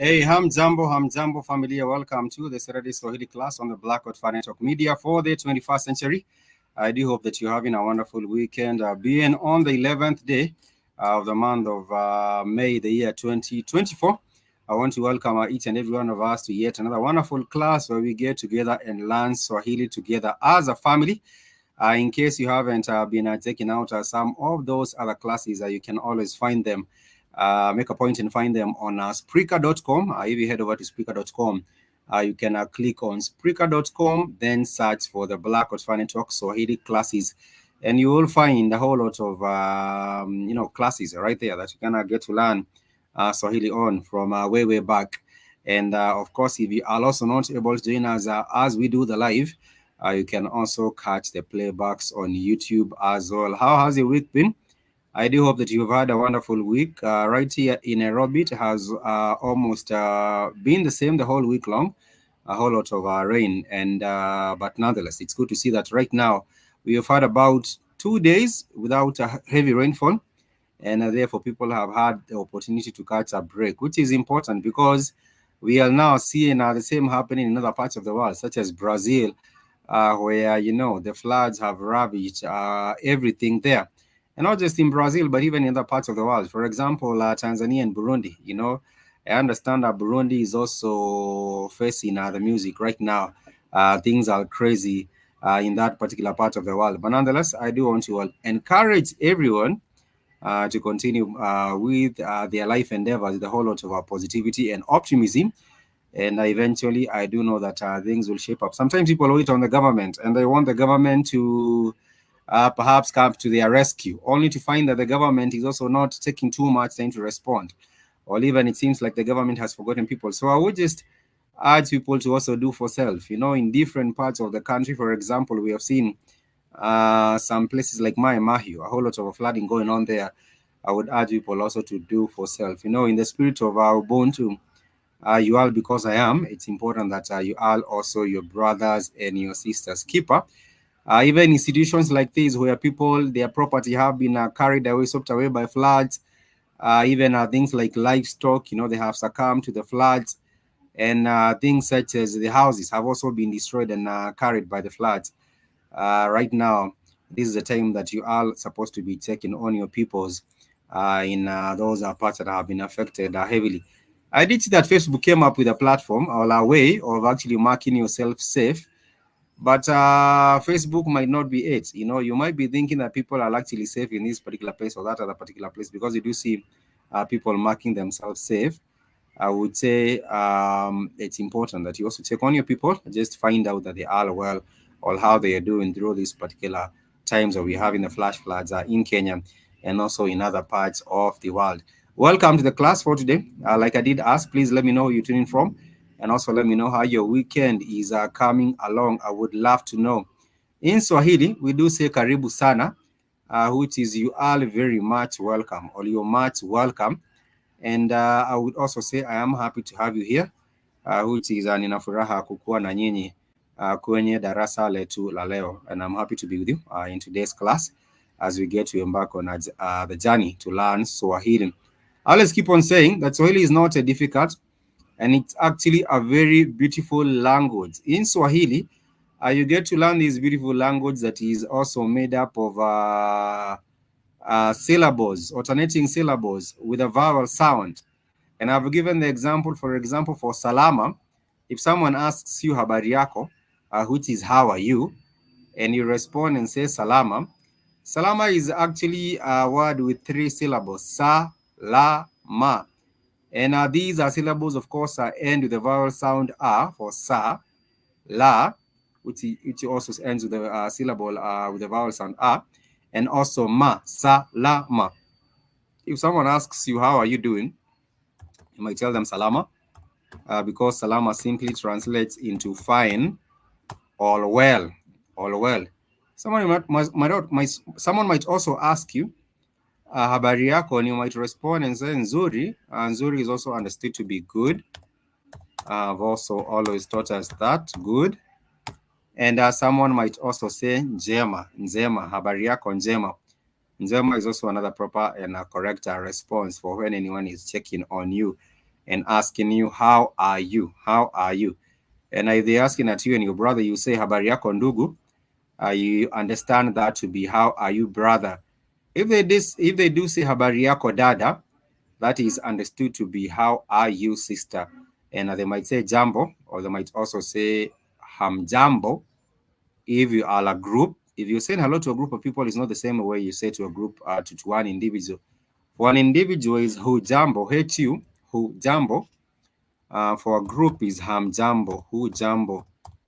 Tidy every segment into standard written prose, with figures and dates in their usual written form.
Hey, hamjambo, familia. Welcome to the Saturday Swahili class on the Blackwood Financial Media for the 21st century. I do hope that you're having a wonderful weekend. Being on the 11th day of the month of May, the year 2024, I want to welcome each and every one of us to yet another wonderful class where we get together and learn Swahili together as a family. In case you haven't been checking out some of those other classes, you can always find them. Make a point and find them on Spreaker.com. If you head over to Spreaker.com, you can click on Spreaker.com, then search for the Blackwood Finance Talk Swahili classes, and you will find a whole lot of classes right there that you can get to learn Swahili on from way back. And of course, if you are also not able to join us as we do the live, you can also catch the playbacks on YouTube as well. How has your week been? I do hope that you've had a wonderful week. Right here in Nairobi, it has almost been the same the whole week long. A whole lot of rain, and but nonetheless, it's good to see that right now we have had about 2 days without a heavy rainfall, and therefore people have had the opportunity to catch a break, which is important because we are now seeing the same happening in other parts of the world, such as Brazil, where the floods have ravaged everything there, and not just in Brazil, but even in other parts of the world. For example, Tanzania and Burundi. I understand that Burundi is also facing the music right now. Things are crazy in that particular part of the world. But nonetheless, I do want to encourage everyone to continue with their life endeavors, the whole lot of positivity and optimism. And eventually, I do know that things will shape up. Sometimes people wait on the government and they want the government to perhaps come to their rescue, only to find that the government is also not taking too much time to respond, or even it seems like the government has forgotten people. So I would just urge people to also do for self. In different parts of the country, for example, we have seen some places like Mahio, a whole lot of flooding going on there. I would urge people also to do for self. In the spirit of our Ubuntu, you all because I am, it's important that you all also your brothers and your sisters keeper. Even institutions like these where people, their property have been carried away, swept away by floods, even things like livestock, they have succumbed to the floods, and things such as the houses have also been destroyed and carried by the floods. Right now, this is the time that you are supposed to be checking on your peoples in those parts that have been affected heavily. I did see that Facebook came up with a platform or a way of actually marking yourself safe, but Facebook might not be it. You might be thinking that people are actually safe in this particular place or that other particular place because you do see people marking themselves safe. I would say it's important that you also check on your people, just find out that they are well or how they are doing through these particular times that we have in the flash floods in Kenya and also in other parts of the world. Welcome to the class for today. Like I did ask, please let me know who you're tuning from, and also let me know how your weekend is coming along. I would love to know. In Swahili, we do say karibu sana, which is you are very much welcome, or you're much welcome. And I would also say I am happy to have you here, which is nina furaha kukuwa na nyinyi kwenye darasa letu la leo. And I'm happy to be with you in today's class as we get to embark on the journey to learn Swahili. I always keep on saying that Swahili is not difficult, and it's actually a very beautiful language. In Swahili, you get to learn this beautiful language that is also made up of syllables, alternating syllables with a vowel sound. And I've given the example, for example, for salama. If someone asks you habari yako, which is how are you, and you respond and say salama, salama is actually a word with 3 syllables, sa, la, ma. And these are syllables, of course, end with the vowel sound a for sa, la, which also ends with the syllable with the vowel sound a, and also ma, sa, la, ma. If someone asks you, how are you doing? You might tell them salama, because salama simply translates into fine, all well, all well. Someone might also ask you, habari yako, and you might respond and say nzuri. Nzuri is also understood to be good. I've also always taught us that, good. And someone might also say njema, nzema, habari yako njema. Njema is also another proper and correct response for when anyone is checking on you. and asking you, how are you? How are you? And if they're asking at you and your brother, you say, habari yako ndugu. You understand that to be, how are you, brother? If they do say habari yako dada, that is understood to be, how are you, sister? And they might say jambo, or they might also say hamjambo. If you are a group, if you say hello to a group of people, it's not the same way you say to a group, to one individual. For an individual is hujambo, H-U, hujambo. For a group is hamjambo, hujambo.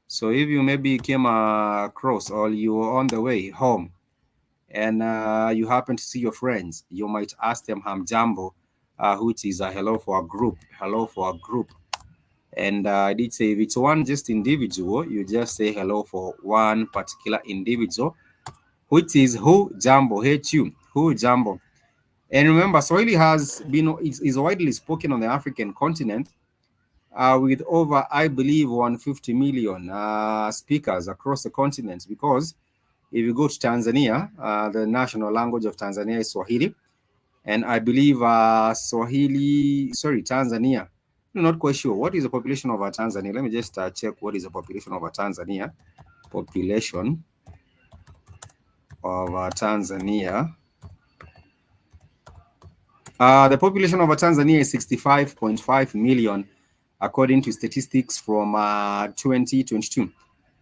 So if you maybe came across, or you were on the way home, and you happen to see your friends, you might ask them hamjambo, which is a hello for a group, hello for a group. And I did say if it's one just individual, you just say hello for one particular individual, which is hujambo, H-U, hujambo. And remember, Swahili is widely spoken on the African continent, with over, I believe, 150 million speakers across the continent. Because if you go to Tanzania, the national language of Tanzania is Swahili. And I believe Tanzania. I'm not quite sure. What is the population of Tanzania? Let me just check what is the population of Tanzania. Population of Tanzania. The population of Tanzania is 65.5 million, according to statistics from 2022.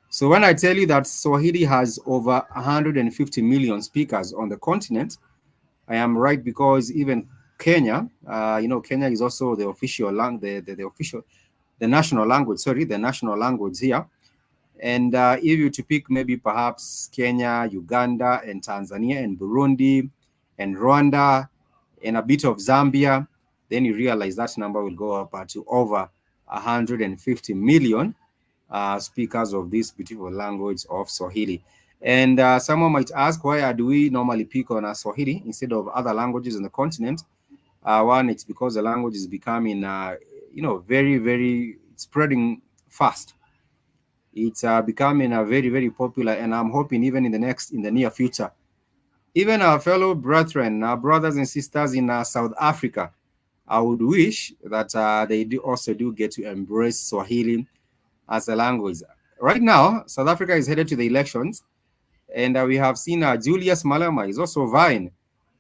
So when I tell you that Swahili has over 150 million speakers on the continent, I am right, because even Kenya, Kenya is also the official language, the national language here. And if you to pick maybe perhaps Kenya, Uganda, and Tanzania, and Burundi, and Rwanda, and a bit of Zambia, then you realize that number will go up to over 150 million speakers of this beautiful language of Swahili. And someone might ask, why do we normally pick on Swahili instead of other languages in the continent? One, it's because the language is becoming, very, very spreading fast. It's becoming very, very popular, and I'm hoping even in the near future, even our fellow brethren, our brothers and sisters in South Africa, I would wish that they also get to embrace Swahili as a language. Right now, South Africa is headed to the elections, and we have seen Julius Malema is also vying.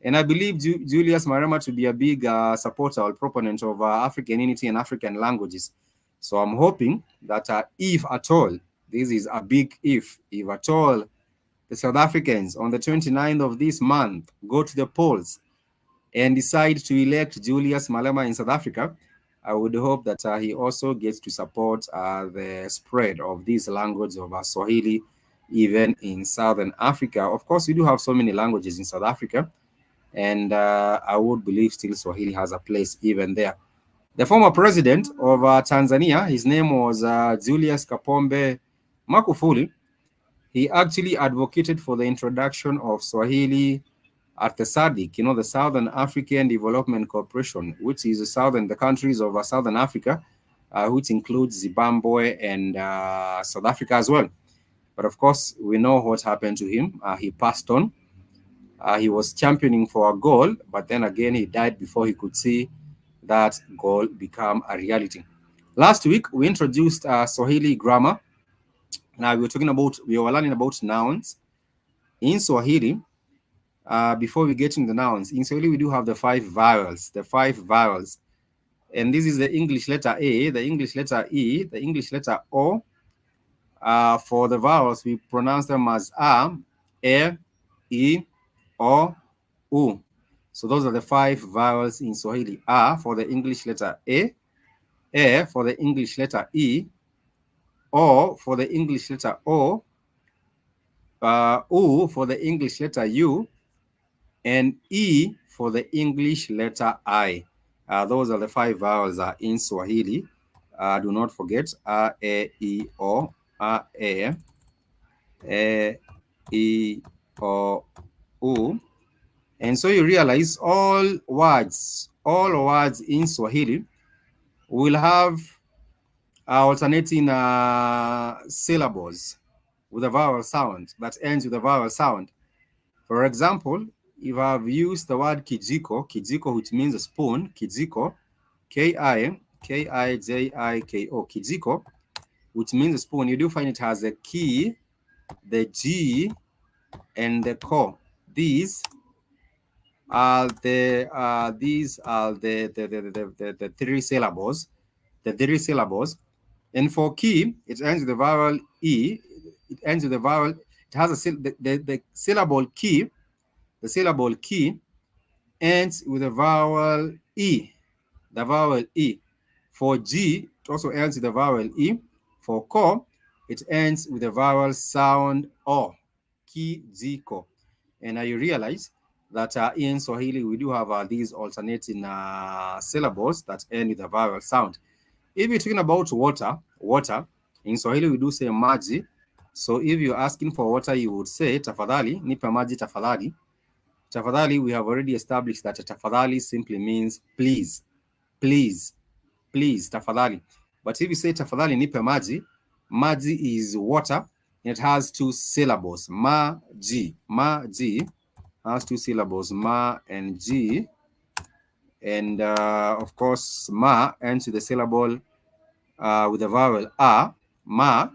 And I believe Julius Malema to be a big supporter or proponent of African unity and African languages. So I'm hoping that if at all, this is a big if at all, the South Africans on the 29th of this month go to the polls and decide to elect Julius Malema in South Africa, I would hope that he also gets to support the spread of this language of Swahili, even in Southern Africa. Of course, we do have so many languages in South Africa, and I would believe still Swahili has a place even there. The former president of Tanzania, his name was Julius Kapombe Magufuli. He actually advocated for the introduction of Swahili at the SADC, the Southern African Development Corporation, which is the countries of Southern Africa, which includes Zimbabwe and South Africa as well. But of course, we know what happened to him. He passed on. He was championing for a goal, but then again, he died before he could see that goal become a reality. Last week, we introduced Swahili grammar. Now we were learning about nouns in Swahili. Before we get into the nouns, in Swahili we do have the five vowels. And this is the English letter A, the English letter E, the English letter O. For the vowels, we pronounce them as A, E, O, U. So those are the five vowels in Swahili. A for the English letter A for the English letter E, O for the English letter O, U for the English letter U, and E for the English letter I. Those are the five vowels in Swahili. Do not forget A, E, O, A, E, O, U. And so you realize all words in Swahili will have alternating syllables with a vowel sound that ends with a vowel sound. For example, if I've used the word kijiko, which means a spoon, kijiko, Kijiko, kijiko, which means a spoon. You do find it has a ki, the G, and the ko. These are the three syllables. The three syllables. And for ki, it ends with the vowel e. It ends with the vowel. It has a the syllable ki. The syllable ki ends with the vowel e. The vowel e. For G, it also ends with the vowel e. For ko, it ends with the vowel sound o. Kijiko. And now you realize that in Swahili we do have these alternating syllables that end with a vowel sound. If you're talking about water, in Swahili we do say maji. So if you're asking for water, you would say tafadhali, nipe maji tafadhali. Tafadhali, we have already established that tafadhali simply means please, please, please, tafadhali. But if you say tafadhali nipe maji, maji is water. It has two syllables, ma-ji. Ma-ji has two syllables, ma and ji. And of course, ma ends with the syllable with the vowel a, ma.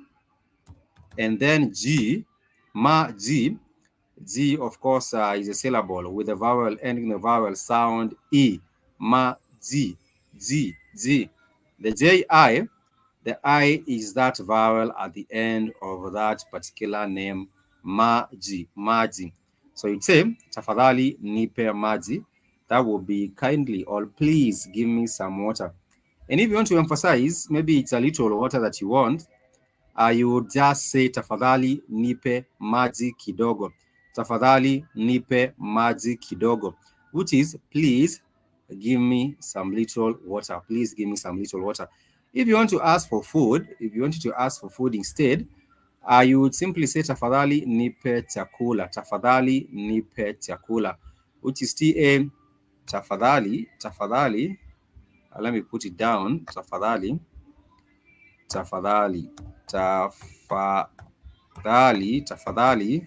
And then ji, ma-ji. G, of course, is a syllable with the vowel ending the vowel sound E. Ma-ji, ji, ji. The J-I, the I is that vowel at the end of that particular name, maji, maji. So you'd say, tafadhali nipe maji. That would be kindly or please give me some water. And if you want to emphasize, maybe it's a little water that you want, you would just say, tafadhali nipe maji kidogo. Tafadhali nipe maji kidogo, which is please give me some little water. Please give me some little water. If you want to ask for food, if you wanted to ask for food instead, you would simply say tafadhali nipe chakula. Tafadhali nipe chakula, which is ta tafadhali, tafadhali. Let me put it down. Tafadhali, tafadhali, tafadhali, tafadhali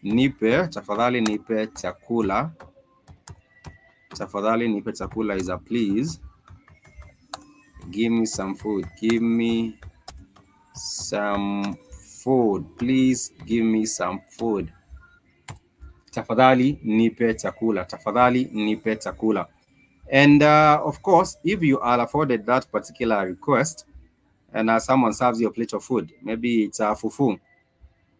nipe, tafadhali nipe chakula. Tafadhali nipe chakula is a please. Give me some food. Give me some food. Please give me some food. Tafadhali nipe chakula. Tafadhali nipe chakula. And of course, if you are afforded that particular request and someone serves you a plate of food, maybe it's fufu,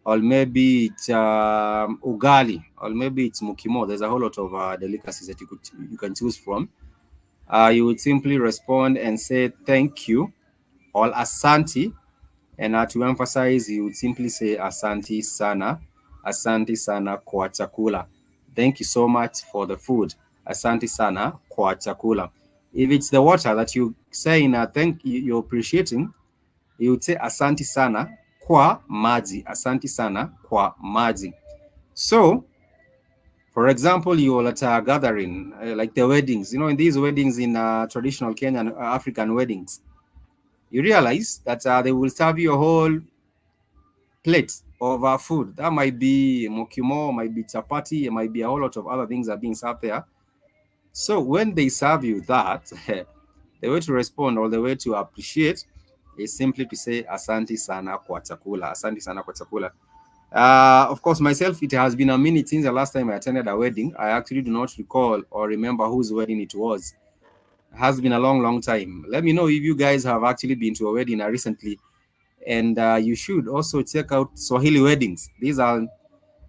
or maybe it's ugali, or maybe it's mukimo. There's a whole lot of delicacies that you can choose from. You would simply respond and say thank you or asante. And to emphasize, you would simply say asante sana kwa chakula. Thank you so much for the food. Asante sana kwa chakula. If it's the water that you say in thank you, you're appreciating, you would say asante sana kwa maji. Asante sana kwa maji. So, for example, you're at a gathering, like the weddings. You know, in these weddings, in traditional Kenyan African weddings, you realize that they will serve you a whole plate of food. That might be mokimo, might be chapati, it might be a whole lot of other things are being served there. So when they serve you that, the way to respond or the way to appreciate is simply to say asante sana kwa chakula. Asante sana kwa chakula. Of course, myself, it has been a minute since the last time I attended a wedding. I actually do not recall or remember whose wedding it was. It has been a long time. Let me know if you guys have actually been to a wedding recently. And you should also check out Swahili weddings. These are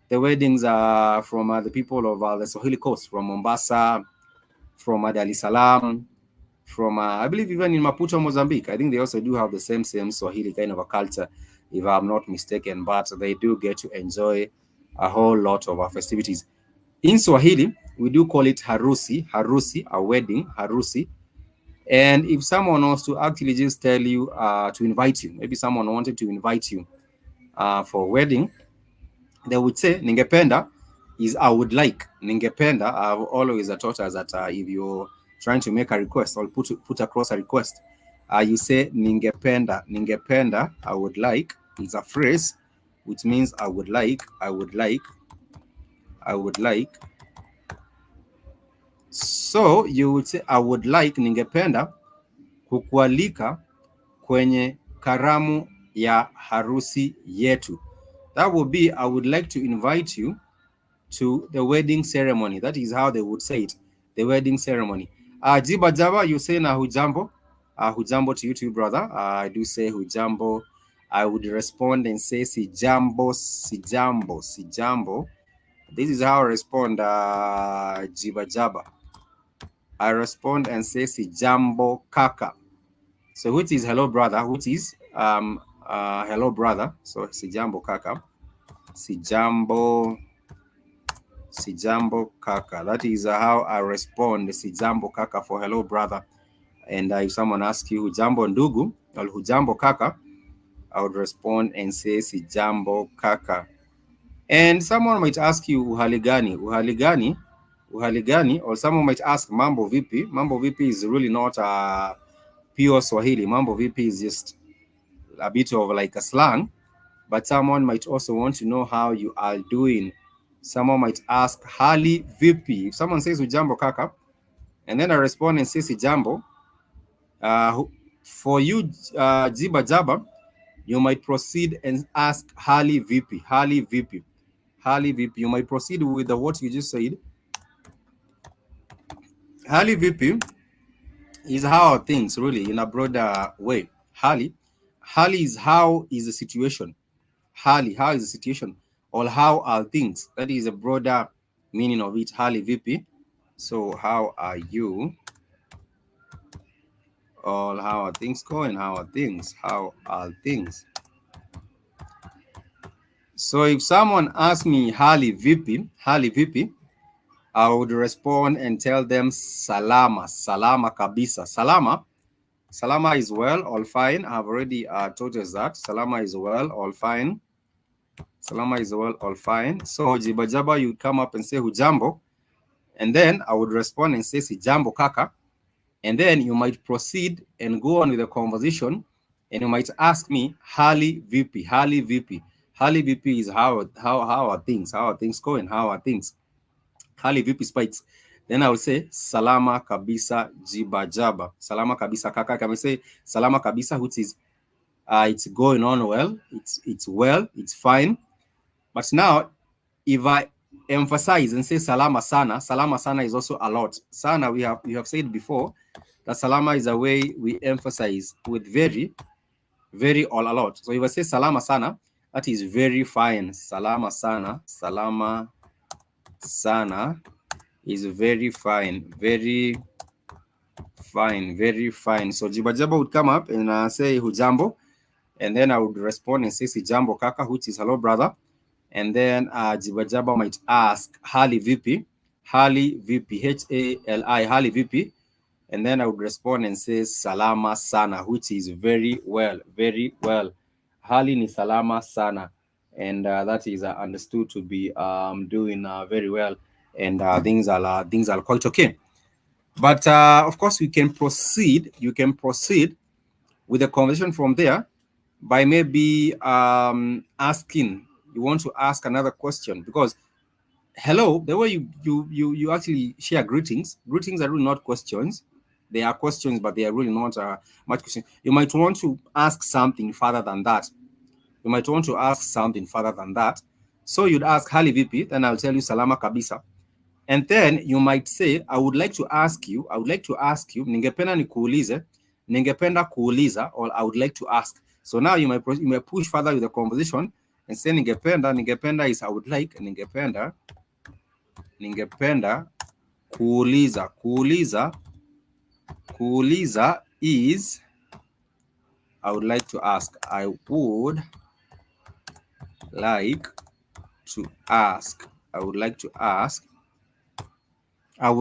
the weddings from the people of the Swahili coast, from Mombasa, from Dar es Salaam, from I believe even in Maputo, Mozambique. I think they also do have the same Swahili kind of a culture, if I'm not mistaken, but they do get to enjoy a whole lot of festivities. In Swahili, we do call it harusi, a wedding, harusi. And if someone wants to actually just tell you to invite you, maybe someone wanted to invite you for a wedding, they would say ningependa is I would like. Ningependa, I've always taught us that if you're trying to make a request or put across a request, you say ningependa. Ningependa, I would like, is a phrase which means I would like. So you would say I would like, ningependa kukualika kwenye karamu ya harusi yetu. That would be I would like to invite you to the wedding ceremony. That is how they would say it, the wedding ceremony. Jiba Java, you say na hujambo. Hujambo to you too, brother. I do say hujambo. I would respond and say si jambo, si jambo, si jambo. This is how I respond, Jiba Java. I respond and say si jambo kaka. So which is hello brother, which is hello brother. So si jambo kaka. Si jambo kaka. That is how I respond. Si jambo kaka for hello brother. And if someone asks you hujambo ndugu or hujambo kaka, I would respond and say si jambo kaka. And someone might ask you uhali gani, or someone might ask mambo vipi. Mambo vipi is really not pure Swahili. Mambo vipi is just a bit of like a slang, but someone might also want to know how you are doing. Someone might ask hali vipi. If someone says hujambo kaka, and then I respond and say si jambo, for you, Jiba Jaba, you might proceed and ask hali vipi, hali vipi, hali vipi. You might proceed with what you just said. Hali vipi is how are things really in a broader way. Hali is how is the situation. Hali, how is the situation, or how are things. That is a broader meaning of it. Hali vipi. So how are you? Or how are things going? How are things? How are things? So if someone asks me hali vipi, I would respond and tell them salama, salama kabisa. Salama is well, all fine. I've already told us that. Salama is well, all fine. Salama is well, all fine. So Jiba Jaba, you come up and say hujambo, and then I would respond and say si jambo kaka, and then you might proceed and go on with the conversation, and you might ask me hali vipi, hali vipi. Hali vipi is how are things? How are things going? How are things? Hali vipi spikes. Then I will say salama kabisa Jiba Jaba. Salama kabisa kaka. Can we say salama kabisa, which is it's going on well. It's well. It's fine. But now, if I emphasize and say salama sana is also a lot. Sana, we have said before that salama is a way we emphasize with very, very or a lot. So if I say salama sana, that is very fine. Salama sana is very fine, very fine, very fine. So Jiba Jaba would come up and say hujambo, and then I would respond and say si jambo kaka, which is hello brother. And then Jiba Jaba might ask hali vipi, hali vipi, H-A-L-I, hali vipi. And then I would respond and say salama sana, which is very well, very well. Hali ni salama sana. And that is understood to be doing very well. And things are quite okay. But of course, you can proceed with the conversation from there by maybe asking, you want to ask another question, because hello, the way you actually share greetings are really not questions. They are questions, but they are really not much question. You might want to ask something further than that. So you'd ask hali vipi, then I'll tell you salama kabisa. And then you might say, I would like to ask you, ningependa nikuulize, ningependa kuuliza, or I would like to ask. So now you may push further with the conversation and say ningependa is I would like, ningependa kuuliza is I would like to ask. I would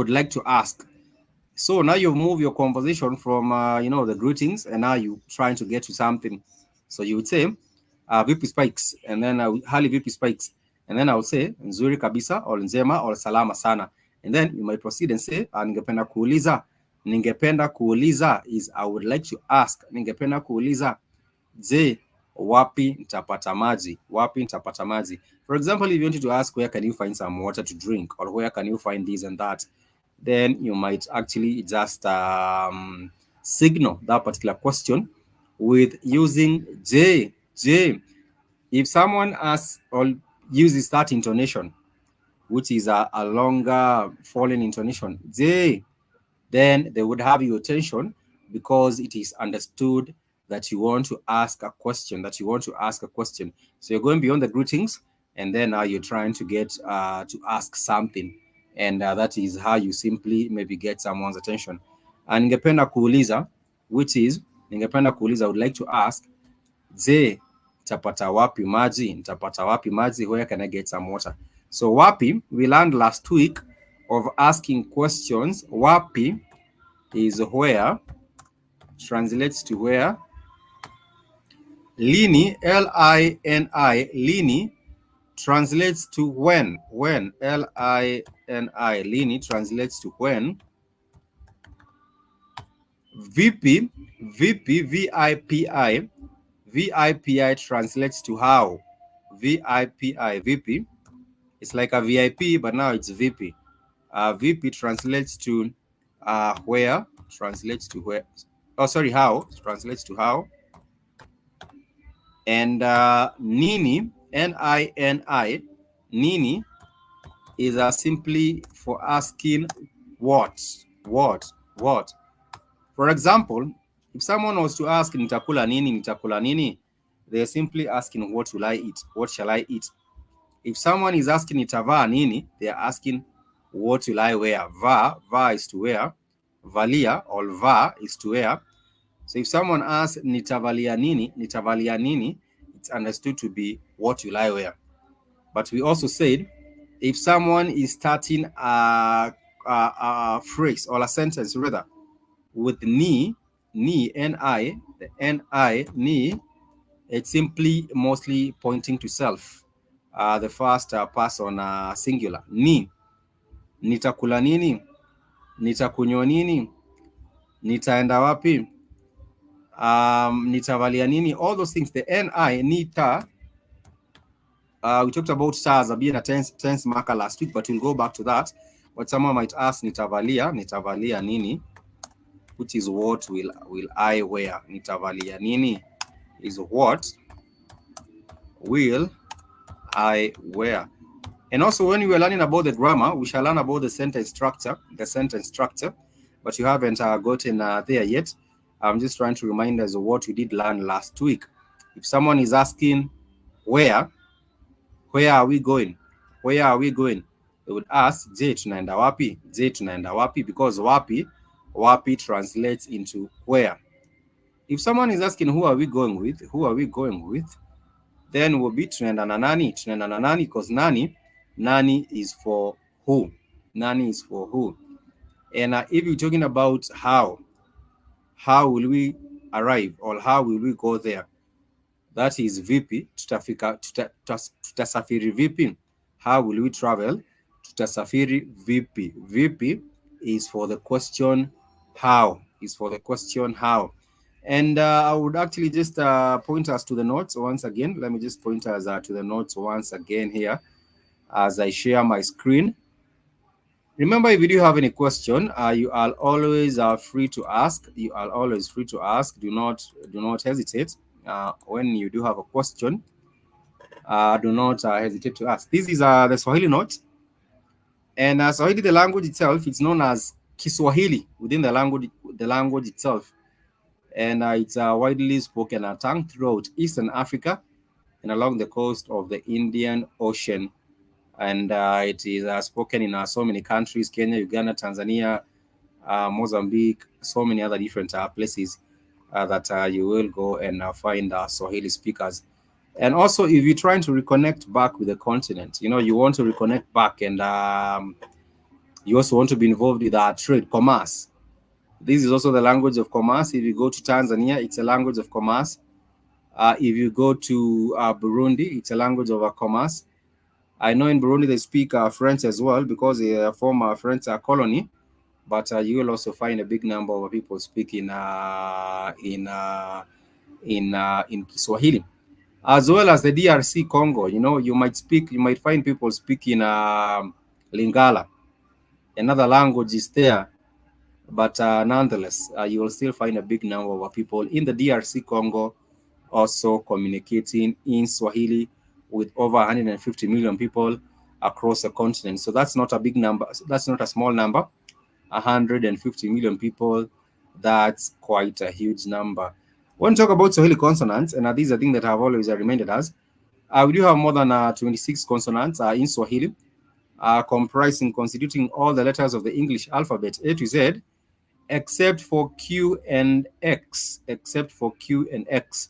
like to ask. So now you move your conversation from the greetings, and now you trying to get to something. So you would say vipi spikes, and then hali vipi spikes, and then I would say nzuri kabisa or njema or salama sana, and then you might proceed and say ningependa kuuliza is I would like to ask. Ningependa kuuliza, je, wapi nitapata maji? For example, if you wanted to ask where can you find some water to drink, or where can you find this and that, then you might actually just signal that particular question with using J. J. If someone asks or uses that intonation, which is a longer falling intonation, J, then they would have your attention because it is understood that you want to ask a question, So you're going beyond the greetings, and then now you're trying to get to ask something, and that is how you simply maybe get someone's attention. And ningependa kuuliza, which is ningependa kuuliza, I would like to ask, je, nitapata wapi maji? Nitapata wapi maji? Where can I get some water? So wapi, we learned last week of asking questions. Wapi is where, translates to where. Lini, L-I-N-I, lini, translates to when. When, L-I-N-I, lini, translates to when. Vipi, vipi, V-I-P-I, V-I-P-I translates to how. V-I-P-I, vipi. It's like a VIP, but now it's VP. VP translates to where, translates to where. Oh, sorry, how, translates to how. And Nini, N-I-N-I, Nini is simply for asking what. For example, if someone was to ask nitakula nini, they're simply asking what will I eat, what shall I eat. If someone is asking nitavaa nini, they are asking what will I wear. Va is to wear. Valia or va is to wear. So if someone asks nitavalia nini, it's understood to be what will I wear. But we also said if someone is starting a phrase or a sentence rather with ni, N-I, the N-I, ni, it's simply mostly pointing to self. The first person singular. Ni, nitakula nini, nitakunywa nini, nitaenda wapi, nitavalia nini, all those things. The N-I, nita, we talked about ta as being a tense marker last week, but we'll go back to that. But someone might ask nitavalia nini, which is what will I wear. Nitavalia nini is what will I wear. And also when we were learning about the grammar, we shall learn about the sentence structure, but you haven't gotten there yet. I'm just trying to remind us of what we did learn last week. If someone is asking where are we going? Where are we going? They would ask, je, tunaenda wapi? Je, tunaenda wapi? Because wapi translates into where. If someone is asking who are we going with? Then will be tunaenda na nani? Tunaenda na nani, because nani is for who. Nani is for who. And if you're talking about how will we arrive or how will we go there? That is vipi, tutasafiri vipi. How will we travel? Tutasafiri vipi. Vipi is for the question how. And I would actually just point us to the notes once again. Let me just point us to the notes once again here as I share my screen. Remember, if you do have any question, you are always free to ask. Do not hesitate. When you do have a question, do not hesitate to ask. This is the Swahili note. And Swahili, the language itself, it's known as Kiswahili within the language itself. And it's widely spoken tongue throughout Eastern Africa and along the coast of the Indian Ocean. And it is spoken in so many countries: Kenya, Uganda, Tanzania, Mozambique, so many other different places that you will go and find Swahili speakers. And also, if you're trying to reconnect back with the continent, you want to reconnect back, and you also want to be involved with trade, commerce. This is also the language of commerce. If you go to Tanzania, it's a language of commerce. If you go to Burundi, it's a language of commerce. I know in Burundi they speak French as well, because they are a former French colony. But you will also find a big number of people speaking in Swahili, as well as the DRC Congo. You might find people speaking Lingala. another language is there, but nonetheless, you will still find a big number of people in the DRC Congo also communicating in Swahili with over 150 million people across the continent. So that's not a big number. That's not a small number. 150 million people, that's quite a huge number. When we talk about Swahili consonants, and these are things that have always reminded us, we do have more than 26 consonants in Swahili, constituting all the letters of the English alphabet A to Z, except for Q and X. Except for Q and X.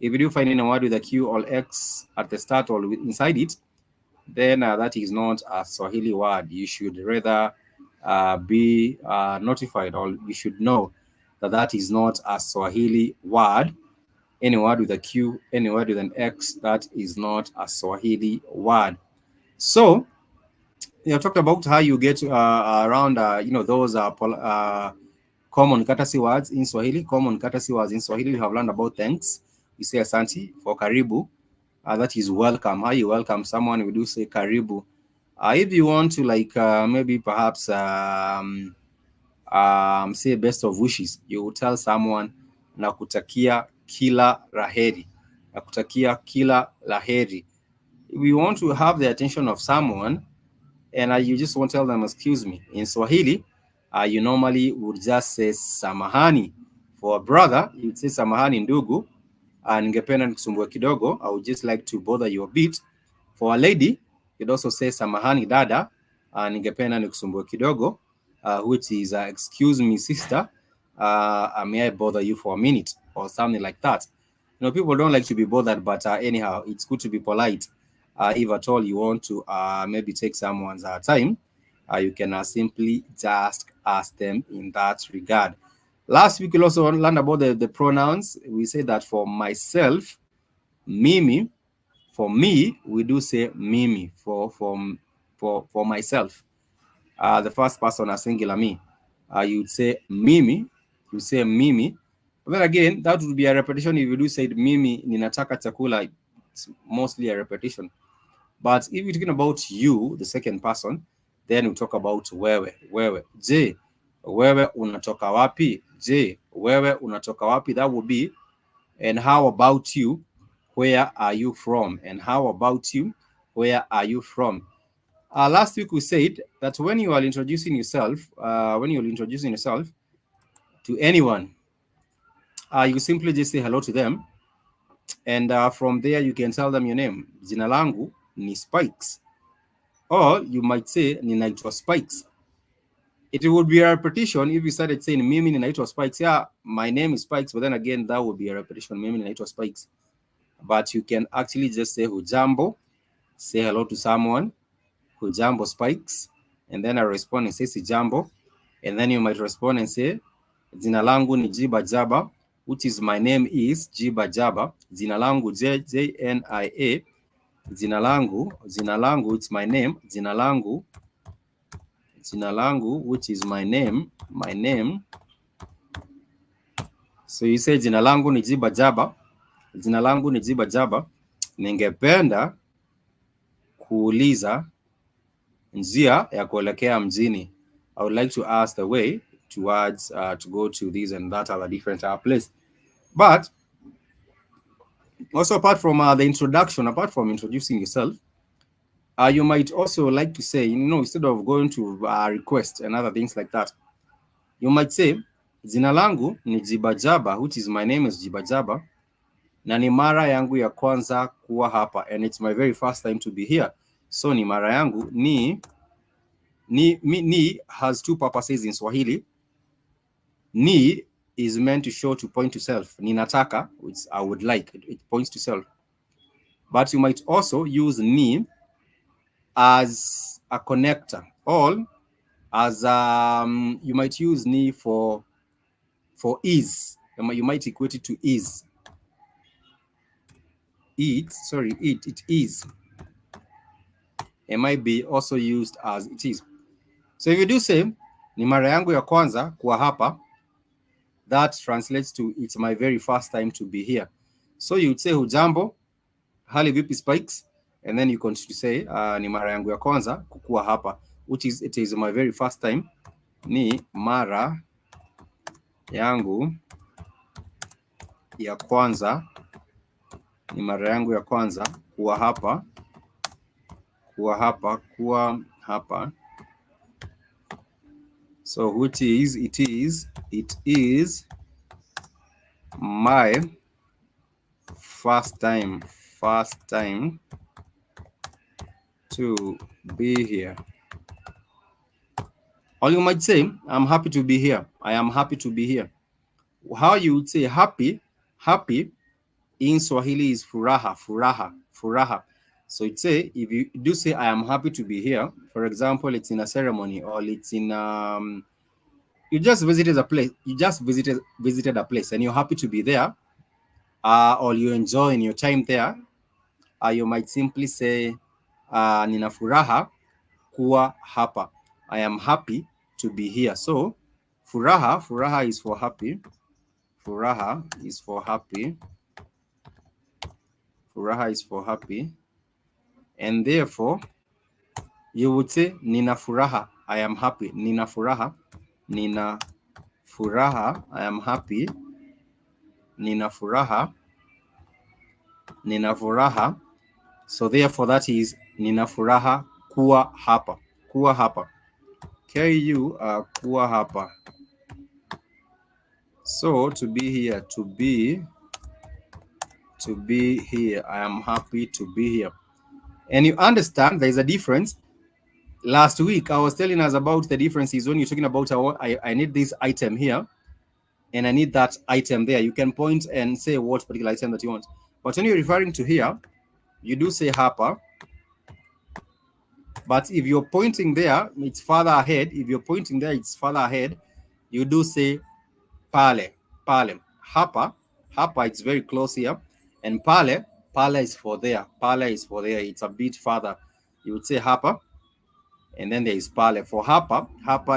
If you do find any word with a Q or X at the start or inside it, then that is not a Swahili word. You should rather be notified, or you should know that that is not a Swahili word. Any word with a Q, any word with an X, that is not a Swahili word. So you have talked about how you get around, those common courtesy words in Swahili. Common courtesy words in Swahili, we have learned about thanks. We say asante. For karibu, that is welcome. How you welcome someone, we do say karibu. If you want to, like, maybe perhaps say best of wishes, you will tell someone nakutakia kila laheri. Nakutakia kila laheri. If you want to have the attention of someone, and you just want to tell them excuse me, in Swahili, you normally would just say samahani. For a brother, you'd say samahani ndugu, ningependa nikusumbue kidogo, I would just like to bother you a bit. For a lady, you'd also say samahani dada, ningependa nikusumbue kidogo, which is excuse me sister, may I bother you for a minute, or something like that. You know, people don't like to be bothered, but anyhow, it's good to be polite. If at all you want to maybe take someone's time, you can simply just ask them in that regard. Last week, we also learned about the pronouns. We say that for myself, mimi. For me, we do say mimi. For myself, the first person, a singular me, you'd say mimi. You say mimi. But then again, that would be a repetition. If you do say mimi ninataka chakula, it's mostly a repetition. But if you're talking about you, the second person, then we talk about wewe. Wewe. Je, wewe unatoka wapi? Je, wewe unatoka wapi? That would be, and how about you? Where are you from? And how about you? Where are you from? Last week we said that when you are introducing yourself, to anyone, you simply just say hello to them, and from there you can tell them your name. Jina langu ni Spikes, or you might say ninaitwa Spikes. It would be a repetition if you started saying mimi ninaitwa Spikes. Yeah, my name is Spikes, but then again that would be a repetition. Mimi ninaitwa Spikes. But you can actually just say hujambo, say hello to someone, hujambo Spikes, and then I respond and say sijambo, and then you might respond and say jina langu ni Jiba Jaba, which is my name is Jiba Jaba. Jina langu JNIA. Jina langu, it's my name. Jina langu, which is my name. So you say jina langu ni Jiba Jaba. Jina langu ni Jiba Jaba. Ningependa kuuliza njia ya kuelekea mjini. I would like to ask the way towards to go to this and that other different place. But also, apart from the introduction, apart from introducing yourself, you might also like to say, instead of going to request and other things like that, you might say jina langu ni Jibajaba, which is my name is Jibajaba, na ni mara yangu ya kwanza kuwa hapa, and it's my very first time to be here. So ni mara yangu ni has two purposes in Swahili. Ni is meant to show, to point to self. Ninataka, which I would like, it points to self. But you might also use ni as a connector, or as you might use ni for ease. You might equate it to ease. It is. It might be also used as it is. So if you do say ni mara yangu ya kwanza kuwa hapa, that translates to it's my very first time to be here. So you'd say hujambo, hali vipi Spikes, and then you continue to say ni mara yangu ya kwanza kukuwa hapa. which is it is my very first time, ni mara yangu ya kwanza, ni mara yangu ya kwanza kuwa hapa, kuwa hapa, kuwa hapa. So which is it is my first time to be here. Or you might say, I'm happy to be here. I am happy to be here. How you would say happy in Swahili is furaha, furaha. So you'd say, if you do say, I am happy to be here, for example, it's in a ceremony, or it's in, you just visited a place, visited a place and you're happy to be there, or you enjoy in your time there, you might simply say, nina furaha kuwa hapa. I am happy to be here. So furaha is for happy. Furaha is for happy. Furaha is for happy. And therefore, you would say nina furaha, I am happy. Nina furaha, I am happy. Nina furaha. So therefore that is nina furaha kuwa hapa. Kuwa hapa. Ku kuwa hapa. So to be here, to be here. I am happy to be here. And you understand there is a difference. Last week, I was telling us about the differences when you're talking about I need this item here and I need that item there. You can point and say what particular item that you want. But when you're referring to here, you do say hapa. But if you're pointing there, it's further ahead. If you're pointing there, it's further ahead. You do say pale. Hapa, it's very close here. And pale is for there. It's a bit further. You would say hapa. And then there is pale. For hapa,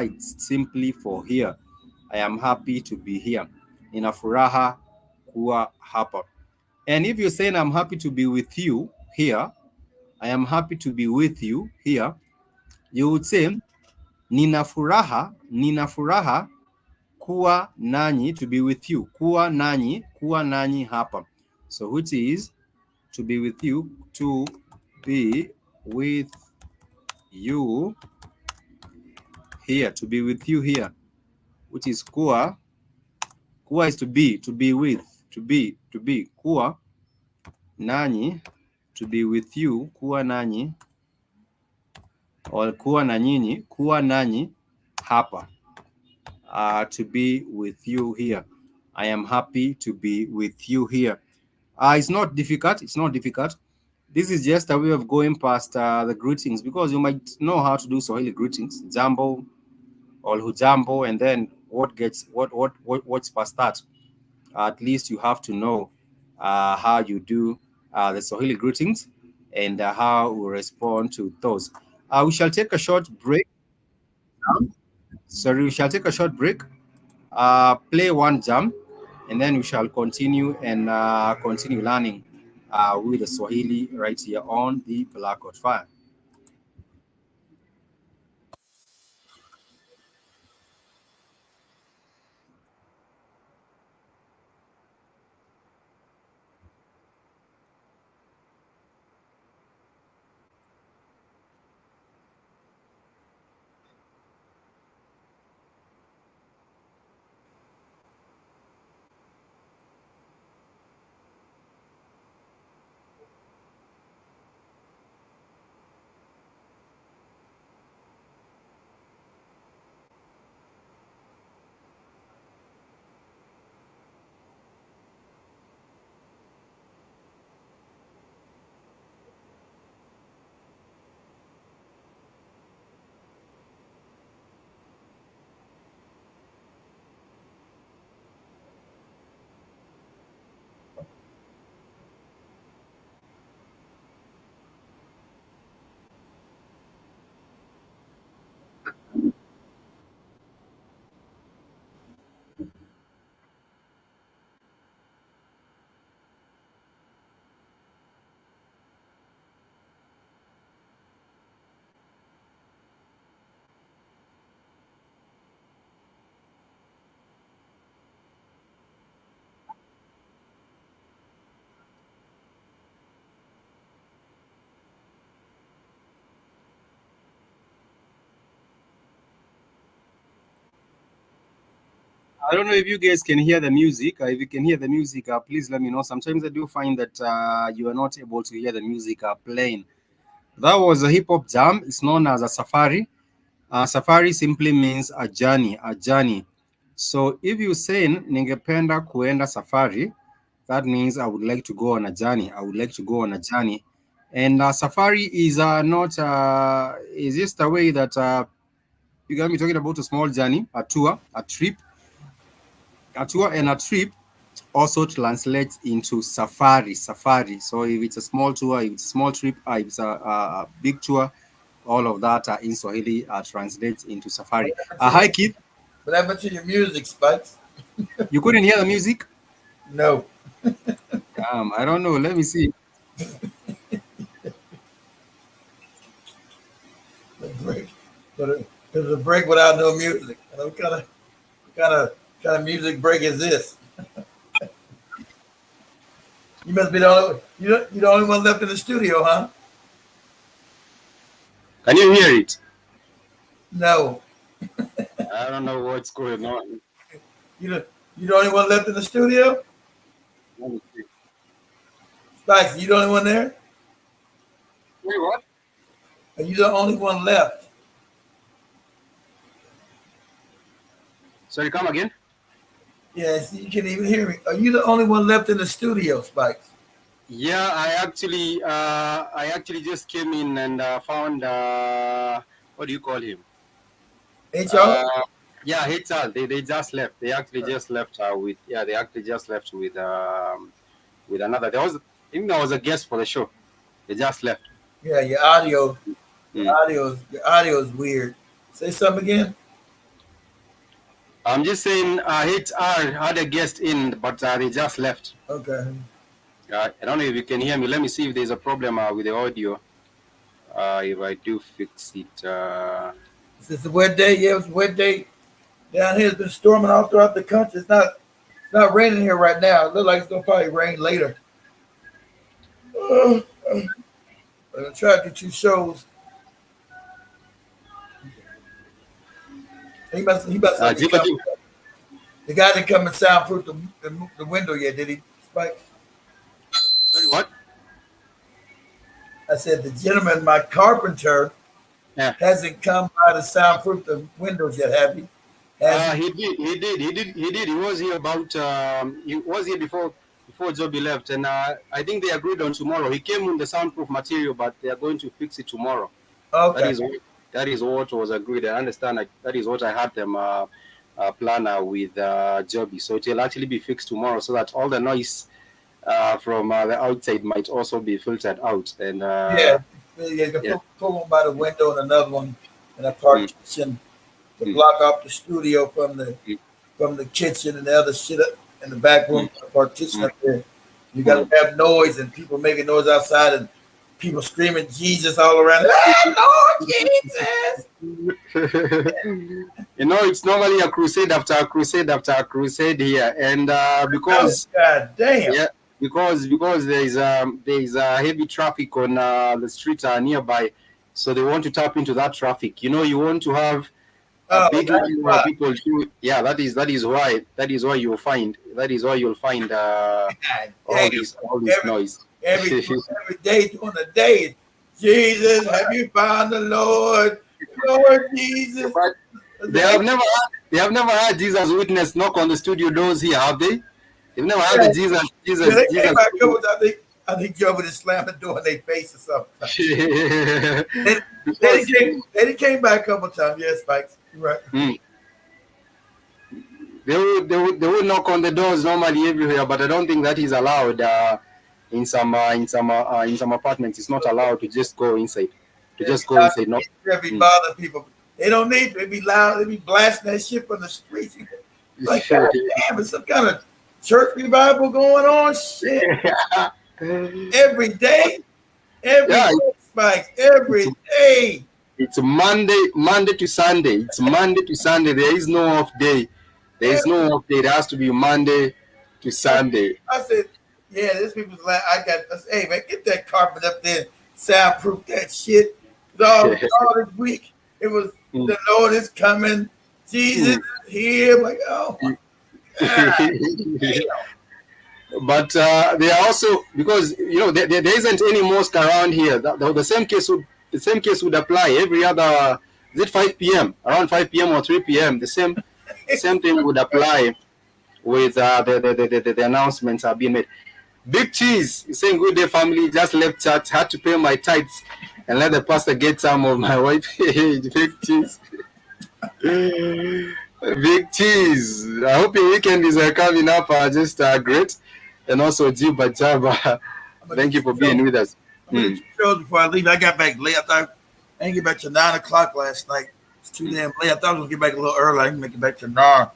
it's simply for here. I am happy to be here. Nina furaha kuwa hapa. And if you're saying I'm happy to be with you here, I am happy to be with you here, you would say nina furaha kuwa nanyi, to be with you. Kuwa nanyi hapa. So which is to be with you, to be with you here, to be with you here, which is kuwa. Kuwa is to be with, to be. Kuwa nanyi, to be with you, kuwa nanyi, or kuwa na nyinyi, kuwa nanyi hapa, to be with you here. I am happy to be with you here. It's not difficult. This is just a way of going past the greetings, because you might know how to do Swahili greetings, jambo or hujambo, and then what's past that. At least you have to know how you do the Swahili greetings and how we respond to those. We shall take a short break. Play one jam, and then we shall continue and continue learning with the Swahili right here on the Blackwood Fire. I don't know if you guys can hear the music. If you can hear the music, please let me know. Sometimes I do find that you are not able to hear the music playing. That was a hip hop jam. It's known as a safari. Safari simply means a journey, a journey. So if you say ningependa kuenda safari, that means I would like to go on a journey. I would like to go on a journey. And safari is not is just a way that you got me talking about a small journey, a tour, a tour and a trip also translates into safari. Safari. So if it's a small tour, if it's a small trip, if it's a big tour, all of that in Swahili translates into safari. Hi, Keith. What happened to your music, Spikes? You couldn't hear the music? No. I don't know. Let me see. The break. There's a break without no music. What kind of music break is this? You must be the only you're the only one left in the studio, huh? Can you hear it? No. I don't know what's going on. You the only one left in the studio? Spikes, you the only one there? Wait, what? Are you the only one left? Sorry, come again? Yes, you can't even hear me. Are you the only one left in the studio, Spikes? Yeah, I actually just came in and found what do you call him? HR? Yeah, HR. They just left. They actually just left they actually just left with another. There was a guest for the show. They just left. Yeah, your audio is weird. Say something again. I'm just saying HR had a guest in, but they just left. Okay. I don't know if you can hear me. Let me see if there's a problem with the audio. If I do fix it. It's a wet day. Yeah, it's a wet day. Down here, it's been storming all throughout the country. It's not raining here right now. It looks like it's gonna probably rain later. I'm gonna try to do 2 shows. He must the guy didn't come and soundproof the window yet, did he, Spike? Sorry, what? I said the gentleman, my carpenter, hasn't come by to soundproof the windows yet, have he? He did. He was here he was here before Joby left, and I think they agreed on tomorrow. He came with the soundproof material, but they are going to fix it tomorrow. Okay. That is what was agreed. I understand. That is what I had them plan with Joby. So it will actually be fixed tomorrow, so that all the noise from the outside might also be filtered out. And pull one by the window and another one in a partition to block off the studio from the kitchen and the other shit in the back room. The partition up there. You got to have noise and people making noise outside and people screaming Jesus all around. Hey, Lord Jesus! It's normally a crusade after a crusade after a crusade here, and because God damn. Yeah, because there is heavy traffic on the street nearby, so they want to tap into that traffic. You want to have a big number of people. That is why you'll find all this noise. Every day during the day, Jesus, have you found the Lord Jesus? But they have never had Jesus witness knock on the studio doors here, have they? They've never had the Jesus. I think Joe would have slammed the door in their face or something. They came back a couple times. Yes, Spikes. Right. They would knock on the doors normally everywhere, but I don't think that is allowed. In some apartments, it's not allowed to just go inside. No. Bother people. They don't need to. They be loud. They be blasting that shit from the streets. Like, God damn, it's some kind of church revival going on. Shit. Every day. Every day. It's Monday to Sunday. It's Monday to Sunday. There is no off day. There is no off day. It has to be Monday to Sunday. I said, yeah, this people's like, hey man, get that carpet up there, soundproof that shit. All this week, it was the Lord is coming, Jesus is here. I'm like, oh, But they are also, because there isn't any mosque around here. The same case would apply every other. Is it 5 p.m. around 5 p.m. or 3 p.m. The same thing would apply with the announcements are being made. Big Cheese is saying, "Good day, family. Just left church. Had to pay my tithes and let the pastor get some of my wife." Big Cheese. Big Cheese. I hope your weekend is coming up just great. And also, Jiba Jaba, thank you for being with us. I'm going to do 2 shows before I leave. I got back late. I thought I didn't get back till 9 o'clock last night. It's too damn late. I thought I was going to get back a little early. I can make it back to NAR.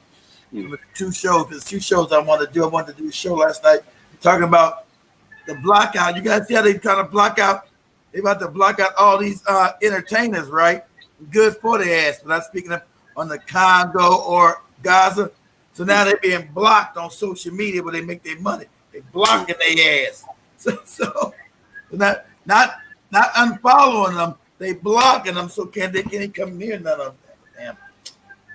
2 shows. There's 2 shows I want to do. I wanted to do a show last night talking about the blockout. You guys see how they trying to block out? They about to block out all these entertainers, right? Good for their ass. But I'm speaking of on the Congo or Gaza. So now they're being blocked on social media where they make their money. They blocking their ass. So not unfollowing them. They blocking them so they can't come near none of them. Damn,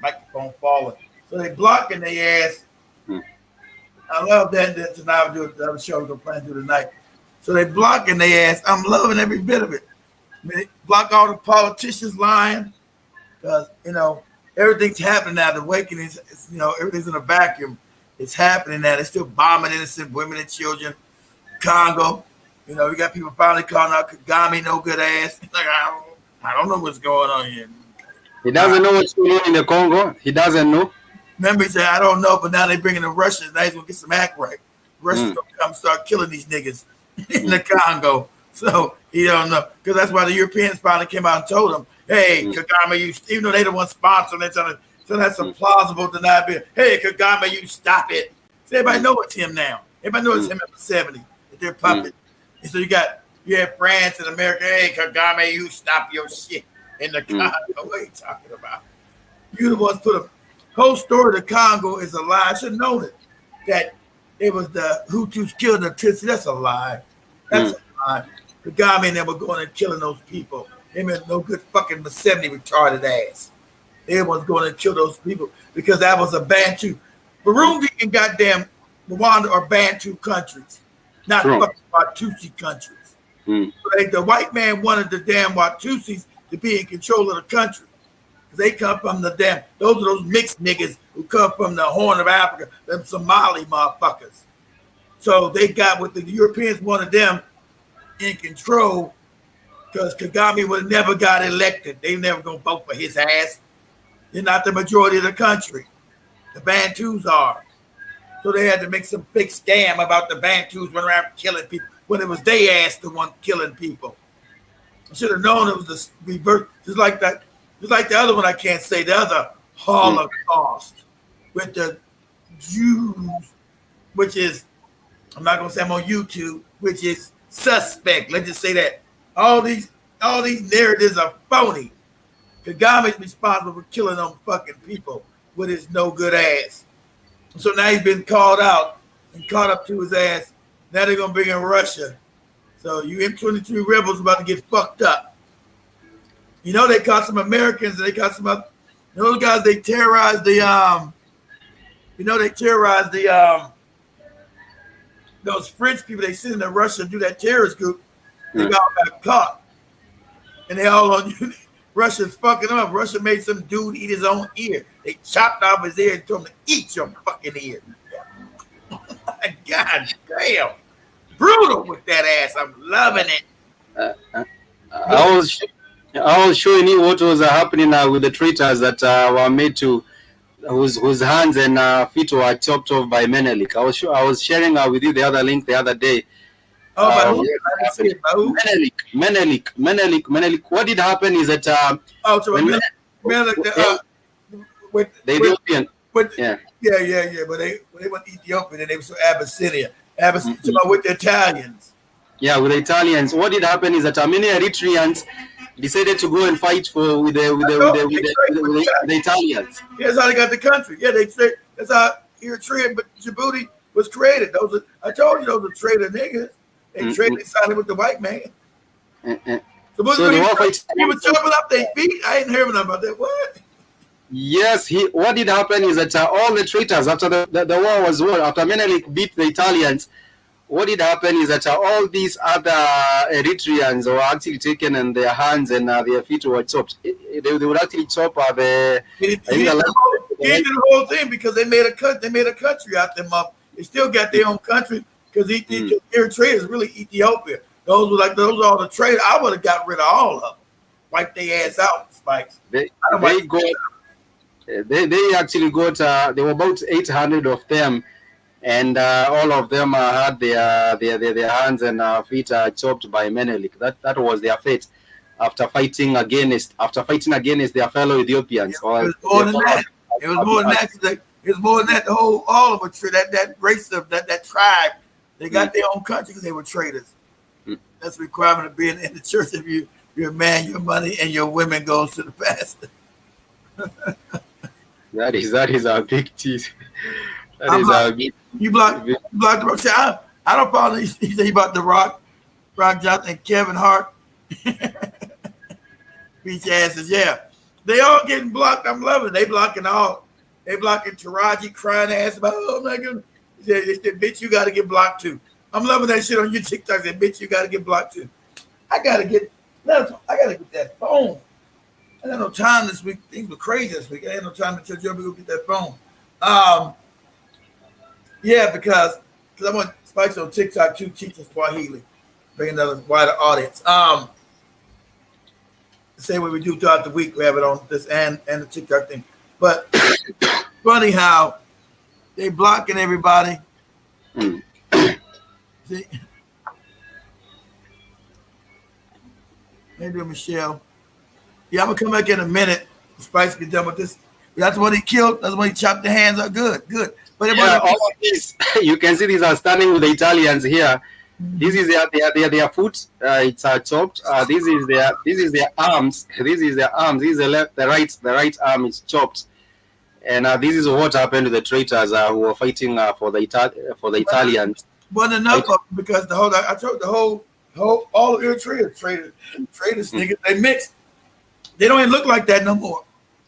microphone falling. So they blocking their ass. I love that. Tonight I'll do another show we're planning to do tonight. So they blocking their ass. I'm loving every bit of it. I mean, they block all the politicians lying because everything's happening now. The awakening is, everything's in a vacuum. It's happening now. They're still bombing innocent women and children. Congo, we got people finally calling out Kagame, no good ass. Like, I don't know what's going on here. He doesn't know what's going on in the Congo. He doesn't know. Remember, he said, I don't know, but now they're bringing the Russians. Now he's going to get some act right. Russians going to come start killing these niggas in the Congo. So he don't know. Because that's why the Europeans finally came out and told him, hey, Kagame, even though they the one sponsoring it, so that's some plausible deniability. Hey, Kagame, you stop it. So everybody know it's him now. Everybody knows it's him at the 70. That they're puppet. And so you have France and America. Hey, Kagame, you stop your shit in the Congo. What are you talking about? You the ones put a whole story of the Congo is a lie. I should have known it. That it was the Hutus killing the Tutsi. That's a lie. That's a lie. Kagame and them were going and killing those people. Him and no good fucking 70 retarded ass. Everyone's going to kill those people because that was a Bantu. Burundi and goddamn Rwanda are Bantu countries, not fucking Watusi countries. So the white man wanted the damn Watusis to be in control of the country. They come from those are those mixed niggas who come from the Horn of Africa, them Somali motherfuckers. So they got what the Europeans wanted them in control because Kagame would have never got elected. They never gonna vote for his ass. They're not the majority of the country. The Bantus are. So they had to make some big scam about the Bantus running around killing people when it was they ass the one killing people. I should have known it was the reverse, just like that. Just like the other one, I can't say the other Holocaust with the Jews, which is, I'm not gonna say I'm on YouTube, which is suspect. Let's just say that all these narratives are phony. Kagame is responsible for killing them fucking people with his no good ass. So now he's been called out and caught up to his ass. Now they're gonna bring in Russia. So you M23 rebels about to get fucked up. They caught some Americans and they caught some other, those guys, they terrorized those French people they sent into Russia to do that terrorist group. They all got caught. And they all on Russia's fucking them up. Russia made some dude eat his own ear. They chopped off his ear and told him to eat your fucking ear. God damn. Brutal with that ass. I'm loving it. I was showing you what was happening with the traitors that were made to, whose hands and feet were chopped off by Menelik. I was sharing with you the other link the other day. Oh, Menelik. What did happen is that the Ethiopian. But they went to Ethiopia and they were so Abyssinia. With the Italians. Yeah, with the Italians. What did happen is that many Eritreans decided to go and fight with the Italians. Yeah, that's how they got the country. Yeah, that's how Eritrea, but Djibouti was created. I told you those are traitor niggas. They traded sided with the white man. So he was chopping up their feet. I ain't heard nothing about that. What? Yes, what did happen is that all the traitors after the war was won, after Menelik beat the Italians, what did happen is that all these other Eritreans were actually taken in their hands and their feet were chopped. They would actually chop the. He did the whole thing because they made a country out them up. They still got their own country because Eritrea is really Ethiopia. Those are all the trade. I would have got rid of all of them, wiped their ass out, Spikes. They actually got there were about 800 of them, and all of them had their hands and feet chopped by Menelik. That was their fate after fighting against their fellow Ethiopians. It was more than that. It was more than that. It was more than that. All of it. That race of that tribe, they got their own country because they were traitors. That's the requirement of being in the church. If you're a man, your money and your women goes to the pastor. That is our big cheese. You blocked the Rock. See, I don't follow. He said he about the Rock Johnson and Kevin Hart. Beach asses, yeah. They all getting blocked. I'm loving it. They blocking Taraji crying ass about, oh my goodness. They said, bitch, you got to get blocked too. I'm loving that shit on your TikTok. They said, bitch, you got to get blocked too. I got to get that phone. I had no time this week. Things were crazy this week. I had no time to tell Joe to go get that phone. Yeah, because I want Spikes on TikTok too, teaching Swahili, bring another wider audience. The same way we do throughout the week, we have it on this and the TikTok thing. But funny how they blocking everybody. See? Maybe Michelle. Yeah, I'm gonna come back in a minute. Spice get done with this. That's what he killed. That's when he chopped the hands up. Good. But all of these, you can see these are standing with the Italians here. This is their foot. It's chopped. This is their arms. This is their arms. This is the right arm is chopped. And this is what happened to the traitors who were fighting for the Italians. Wasn't enough of them because I told all of Eritrea traitors niggas, they mixed. They don't even look like that no more.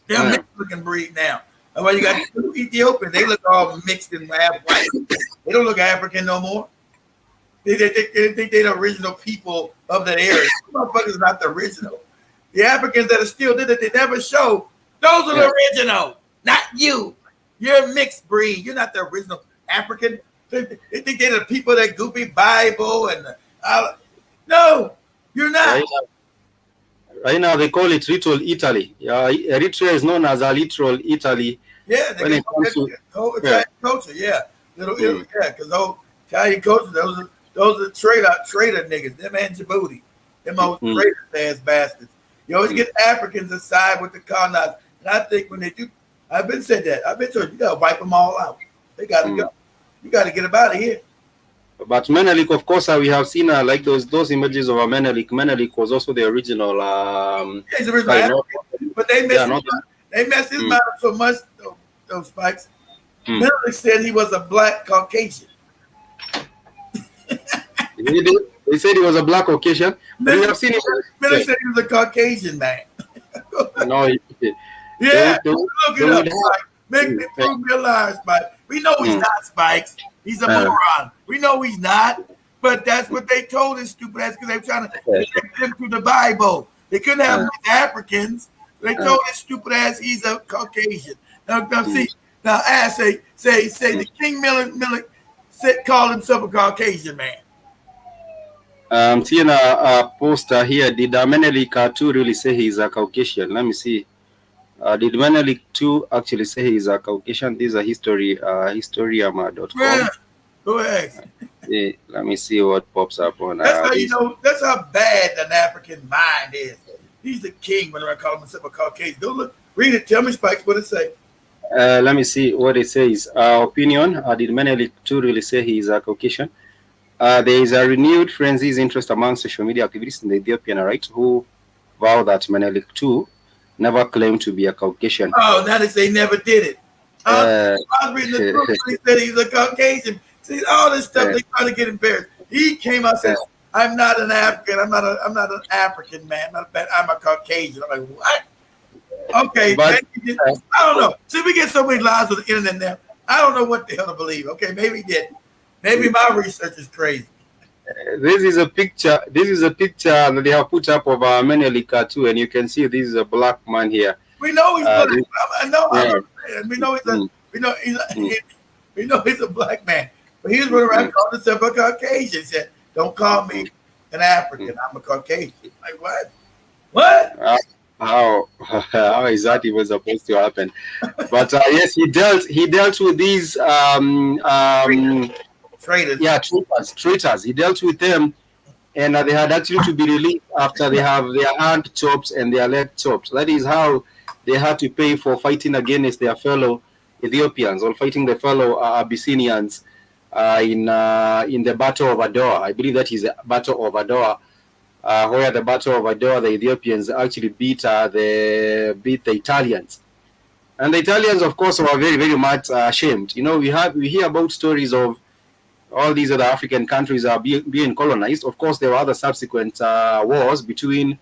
They're a mixed looking breed now. And when you got Ethiopians, they look all mixed and half white. They don't look African no more. They think they're the original people of that area. Motherfuckers not the original. The Africans that are still did it, they never show. Those are the original, not you. You're a mixed breed. You're not the original African. They think they're the people that goofy Bible and no, you're not. Right now they call it Little Italy. Eritrea is known as a Little Italy. Yeah, when it comes to Italian culture. Yeah, Italy, because those Italian culture, those are traitor niggas. Them and Djibouti, them old traitor ass bastards. You always get Africans aside with the colonizers, and I think when they do, I've been said that. I've been told you gotta wipe them all out. They gotta go. You gotta get them out of here. But Menelik, of course, we have seen like those images of Menelik. Menelik was also the original. He's the original African, but they messed his mind up so much. Those Spikes. Menelik said he was a black Caucasian. They said he was a black Caucasian. We have seen it. Menelik said he was a Caucasian man. No. Look it up. Make me prove me a liar, Spikes. We know he's not Spikes. He's a moron. We know he's not, but that's what they told his stupid ass because they were trying to get him through the Bible. They couldn't have Africans. They told his stupid ass he's a Caucasian. Now see, say the King Menelik called himself a Caucasian man. I'm seeing a poster here. Did Menelik too really say he's a Caucasian? Let me see. Did Menelik too actually say he's a Caucasian? This is a historiama.com. Yeah, go ahead. Yeah, let me see what pops up on. That's how you know. That's how bad an African mind is. He's the king when I call himself a Caucasian. Go look, read it. Tell me, Spikes, what it say. Let me see what it says. Opinion. Did Menelik too really say he is a Caucasian? There is a renewed frenzied interest among social media activists in the Ethiopian right who vow that Menelik too never claimed to be a Caucasian. Oh, now they say never did it. I was reading the book and he said he's a Caucasian. See, all this stuff, they trying to get embarrassed. He came out and said, I'm not an African. I'm not an African man. I'm a Caucasian. I'm like, what? Okay, thank I don't know. See, we get so many lies with the internet now. I don't know what the hell to believe. Okay, maybe he did. Maybe my research is crazy. This is a picture. This is a picture that they have put up of Menelika too, and you can see this is a black man here. We know he's black. I know. Yeah. We know he's a. We know he's a. We know he's a black man. But he was running around calling himself a Caucasian. He said, "Don't call me an African. I'm a Caucasian." Like what? What? How is that even supposed to happen? But yes, he dealt with these traitors. Yeah, traitors. He dealt with them, and they had actually to be released after they have their hand chopped and their leg chopped. That is how they had to pay for fighting against their fellow Ethiopians or fighting the fellow Abyssinians in the Battle of Adwa. I believe that is the Battle of Adwa. Where the Battle of Adwa, the Ethiopians actually beat the Italians, and the Italians, of course, were very, very much ashamed. You know, we hear about stories of all these other African countries are being colonized. Of course, there were other subsequent wars between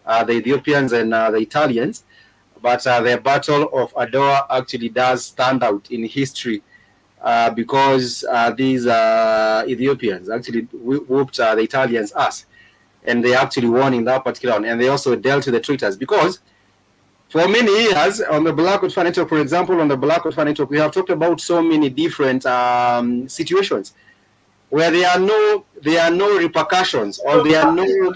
the Ethiopians and the Italians, but the Battle of Adwa actually does stand out in history because these Ethiopians actually whooped the Italians' ass. And they actually won in that particular one. And they also dealt with the traitors because for many years on the Blackwood Fan Network, for example, on the Blackwood Fan Network, we have talked about so many different situations where there are no repercussions or there are no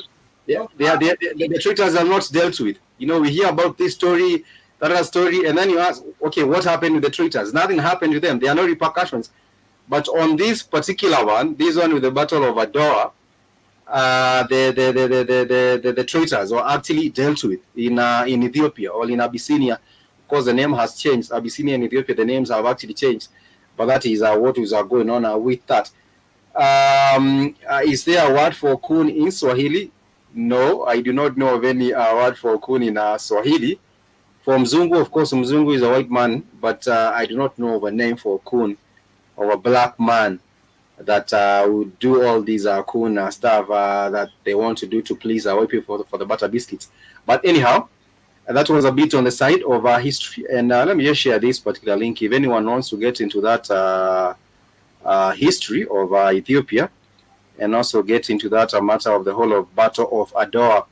the traitors are not dealt with. You know, we hear about this story, that other story, and then you ask, okay, what happened with the traitors? Nothing happened with them. There are no repercussions. But on this particular one, this one with the Battle of Adwa, the traitors were actually dealt with in Ethiopia or in Abyssinia. Of course, the name has changed. Abyssinia and Ethiopia, the names have actually changed. But that is what is going on with that. Is there a word for coon in Swahili? No, I do not know of any word for coon in Swahili. For Mzungu, of course, Mzungu is a white man, but I do not know of a name for coon or a black man that would do all these coon stuff that they want to do to please white people for the butter biscuits. But anyhow, that was a bit on the side of history. And let me just share this particular link. If anyone wants to get into that history of Ethiopia and also get into that matter of the whole of Battle of Adwa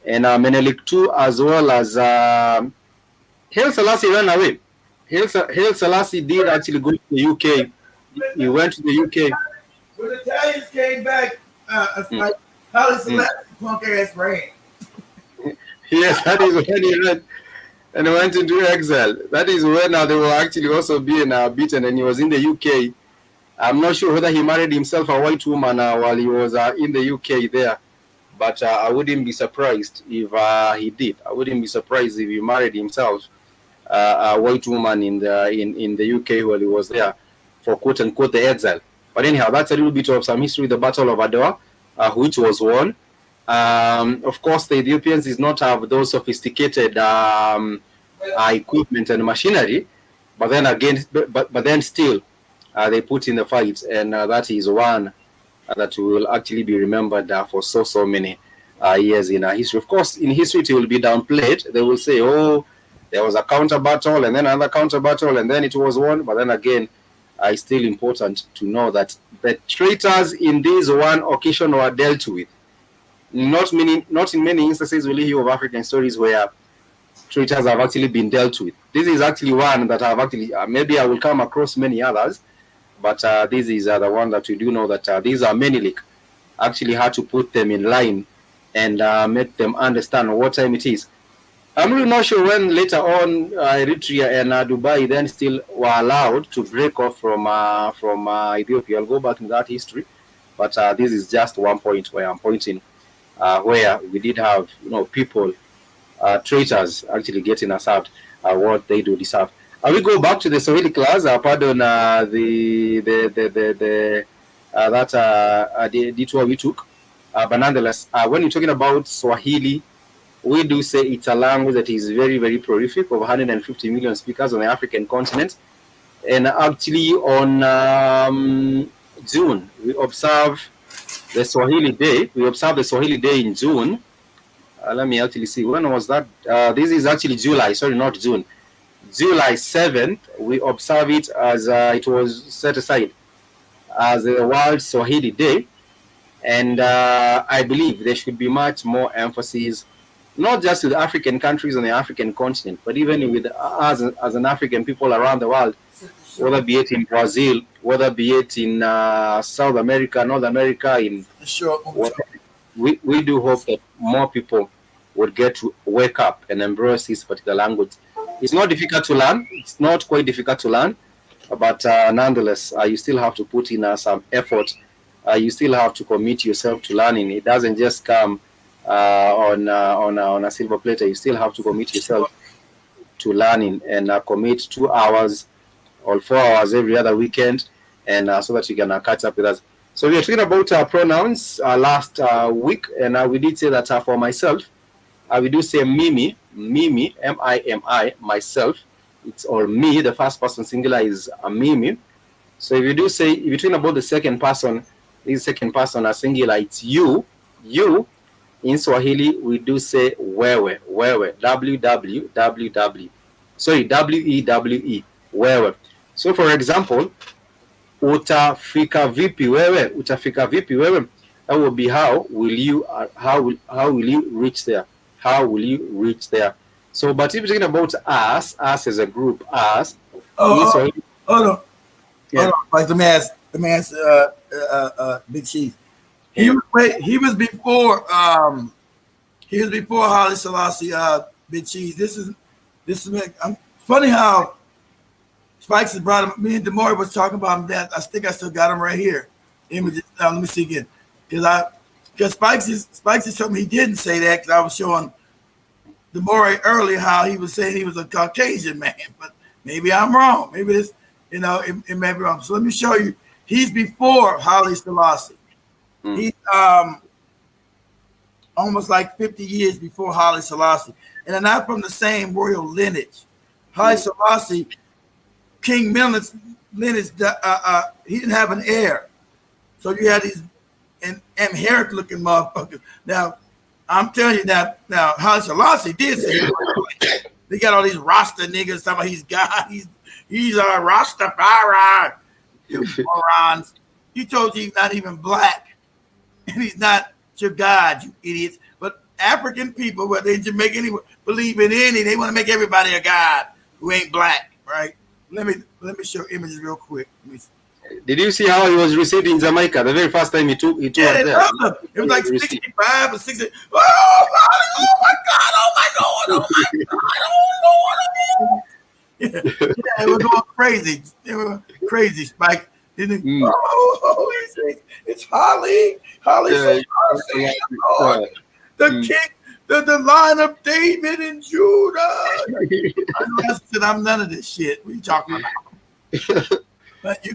and Menelik II, as well as Haile Selassie ran away. Haile Selassie did actually go to the UK. He went to the UK. When the Italians came back, like Haile Selassie punk ass ran. Yes, that is when he ran and went into exile. That is when they were actually also being beaten, and he was in the UK. I'm not sure whether he married himself a white woman while he was in the UK there, but I wouldn't be surprised if he did. I wouldn't be surprised if he married himself a white woman in the UK while he was there for quote unquote the exile. But anyhow, that's a little bit of some history. The Battle of Adwa, which was won. Of course, the Ethiopians did not have those sophisticated equipment and machinery, but then again, but then still, they put in the fight, and that is one that will actually be remembered for so many years in history. Of course, in history, it will be downplayed. They will say, "Oh, there was a counter battle, and then another counter battle, and then it was won." But then again, it's still important to know that the traitors in this one occasion were dealt with. Not in many instances will you hear of African stories where traitors have actually been dealt with. This is actually one that I've actually, maybe I will come across many others, but this is the one that we do know that these are Menelik actually had to put them in line and make them understand what time it is. I'm really not sure when later on Eritrea and Dubai then still were allowed to break off from Ethiopia. I'll go back in that history, but this is just one point where I'm pointing where we did have people, traitors actually getting served what they do deserve. We go back to the Swahili class. Pardon that detour we took, but nonetheless, when you're talking about Swahili, we do say it's a language that is very, very prolific, of 150 million speakers on the African continent. And actually on June, we observe the Swahili Day. We observe the Swahili Day in June. Let me actually see, when was that? This is actually July, sorry, not June. July 7th, we observe it as it was set aside as the World Swahili Day. And I believe there should be much more emphasis, not just with African countries on the African continent, but even with us as an African people around the world, whether be it in Brazil, whether be it in South America, North America, in we do hope that more people would get to wake up and embrace this particular language. It's not difficult to learn. It's not quite difficult to learn, but nonetheless, you still have to put in some effort. You still have to commit yourself to learning. It doesn't just come on a silver platter. You still have to commit yourself to learning and commit 2 hours or 4 hours every other weekend, and so that you can catch up with us. So we are talking about pronouns last week, and we did say that for myself, we do say Mimi, M-I-M-I, myself. It's or me. The first person singular is Mimi. So if you do say, if you're talking about the second person, this second person singular, it's you. You. In Swahili, we do say wewe, W-W-W-W. Sorry, W-E-W-E, wewe. So for example, utafika vipi wewe? Utafika vipi wewe? That will be how will you reach there? How will you reach there? So, but if you're talking about us as a group, us. Hold on. Yeah. Hold on. Like the man, Big Chief. He was before Haile Selassie, Big Cheese. This is funny how Spikes has brought him. Me and Demore was talking about him. That I think I still got him right here. Images. Let me see again, because Spikes told me he didn't say that, because I was showing Demore earlier how he was saying he was a Caucasian man, but maybe I'm wrong. Maybe it's it may be wrong. So let me show you. He's before Haile Selassie. He's almost like 50 years before Haile Selassie, and they're not from the same royal lineage. Haile Selassie, King Millet's lineage, he didn't have an heir, so you had these inherent-looking motherfuckers. Now, I'm telling you that now Haile Selassie did say they got all these Rasta niggas talking about he's God, he's a Rastafari. You morons! He told you he's not even black. And he's not your God, you idiots. But African people, whether they make any believe in any, they want to make everybody a god who ain't black, right? Let me show images real quick. Did you see how he was received in Jamaica the very first time he took us there? It was like 65 or 60. Oh my God! Oh my God! Yeah, it was going crazy. They were crazy, Spike. It's Holly. The king, the line of David and Judah. I said, I'm none of this shit. What are you talking about? But you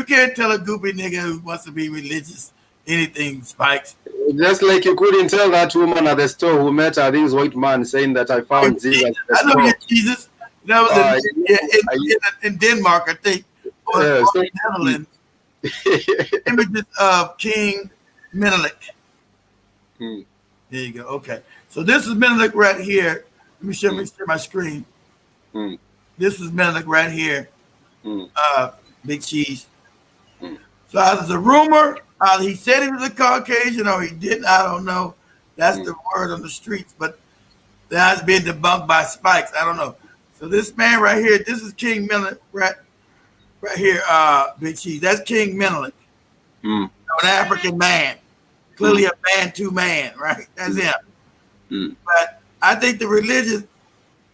can't tell a goopy nigga who wants to be religious anything, Spikes. Just like you couldn't tell that woman at the store who met this white man saying that I found Jesus. I know you're Jesus. That was in Denmark, I think. Netherlands. Images of King Menelik. There you go. Okay. So this is Menelik right here. Let me share my screen. This is Menelik right here. Big Cheese. So there's a rumor. He said he was a Caucasian or he didn't. I don't know. That's the word on the streets, but that's been debunked by Spikes. I don't know. So this man right here, this is King Menelik right here, Big Cheese. That's King Menelik. An African man. Clearly a Bantu man, right? That's him. But I think the religious,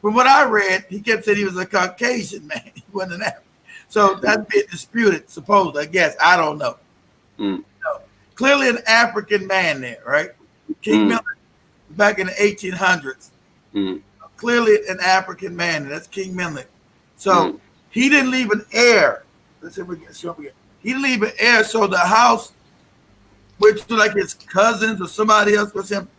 from what I read, he kept saying he was a Caucasian man. He wasn't an African. So that's been disputed, supposed, I guess. I don't know. So, clearly an African man there, right? King Menelik back in the 1800s. Clearly an African man. That's King Menelik. So he didn't leave an heir. Let's see if we can show up again. He didn't leave an heir, so the house, which was like his cousins or somebody else was him,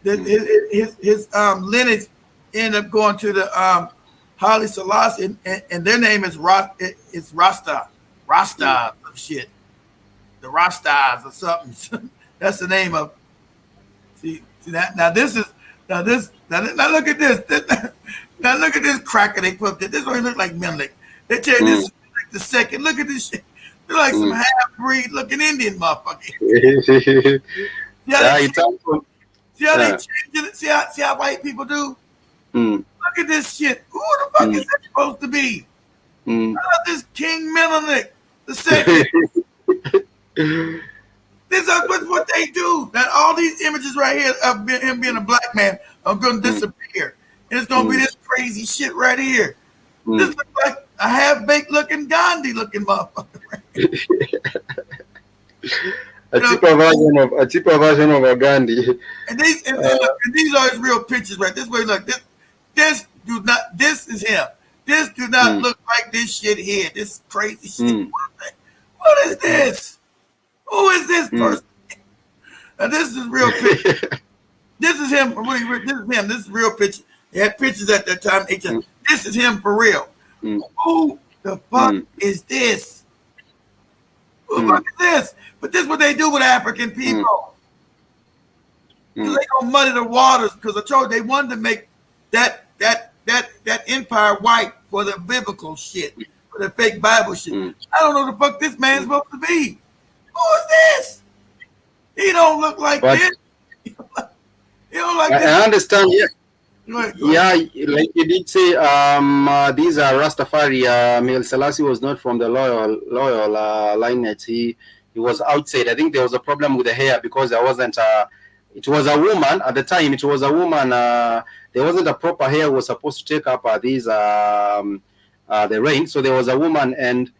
his lineage ended up going to the Haile Selassie, and their name is Rasta, some shit, the Rastas or something. That's the name of. See that now. Now look at this. Now look at this cracker they put up there. This one look like Menelik. They tell you this is like the second. Look at this shit. They're like some half-breed looking Indian motherfucker. See how they change it? See how white people do? Look at this shit. Who the fuck is that supposed to be? This King Menelik the second. This is what they do. That all these images right here of him being a black man are going to disappear. And it's going to be this crazy shit right here. This looks like a half-baked looking Gandhi looking motherfucker. A cheaper version of a Gandhi. And these are his real pictures right. This way, look. This is him. This do not look like this shit here. This crazy shit. What is this? Who is this person? Now this is real picture. This is him. This is him. This is real picture. They had pictures at that time. This is him for real. Who the fuck is this? Who the fuck is this? But this is what they do with African people. Because they don't muddy the waters. Because I told you they wanted to make that empire white for the biblical shit, for the fake Bible shit. I don't know who the fuck this man's supposed to be. Who is this? He don't look like this. He don't like this. I understand. Yeah, like you did say, these are Rastafari. Haile Selassie was not from the loyal lineage. He was outside. I think there was a problem with the hair because there wasn't it was a woman at the time. It was a woman. There wasn't a proper hair was supposed to take up the reign. So there was a woman, and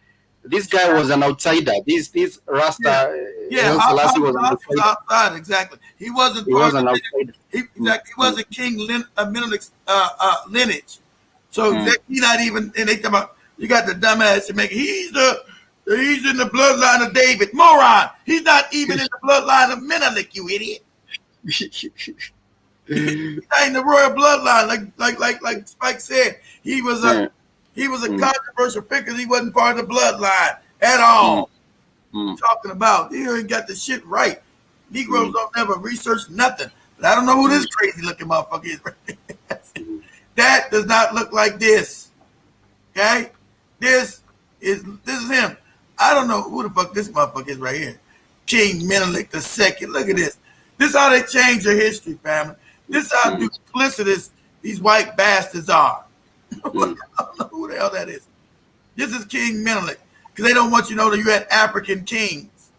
this guy was an outsider. This Rasta. Selassie was outside. Exactly. He wasn't. He was an outsider. He wasn't King Menelik's lineage. So he's not even. And they come out. You got the dumbass to make. He's in the bloodline of David. Moron. He's not even in the bloodline of Menelik. You idiot. He's not in the royal bloodline. Like Spike said, he was a controversial figure. He wasn't part of the bloodline at all. Talking about you ain't got the shit right. Negroes don't never research nothing. But I don't know who this crazy looking motherfucker is. That does not look like this. Okay, this is him. I don't know who the fuck this motherfucker is right here. King Menelik II. Look at this. This is how they change their history, family. This is how duplicitous these white bastards are. I don't know who the hell that is. This is King Menelik. Because they don't want you to know that you had African kings.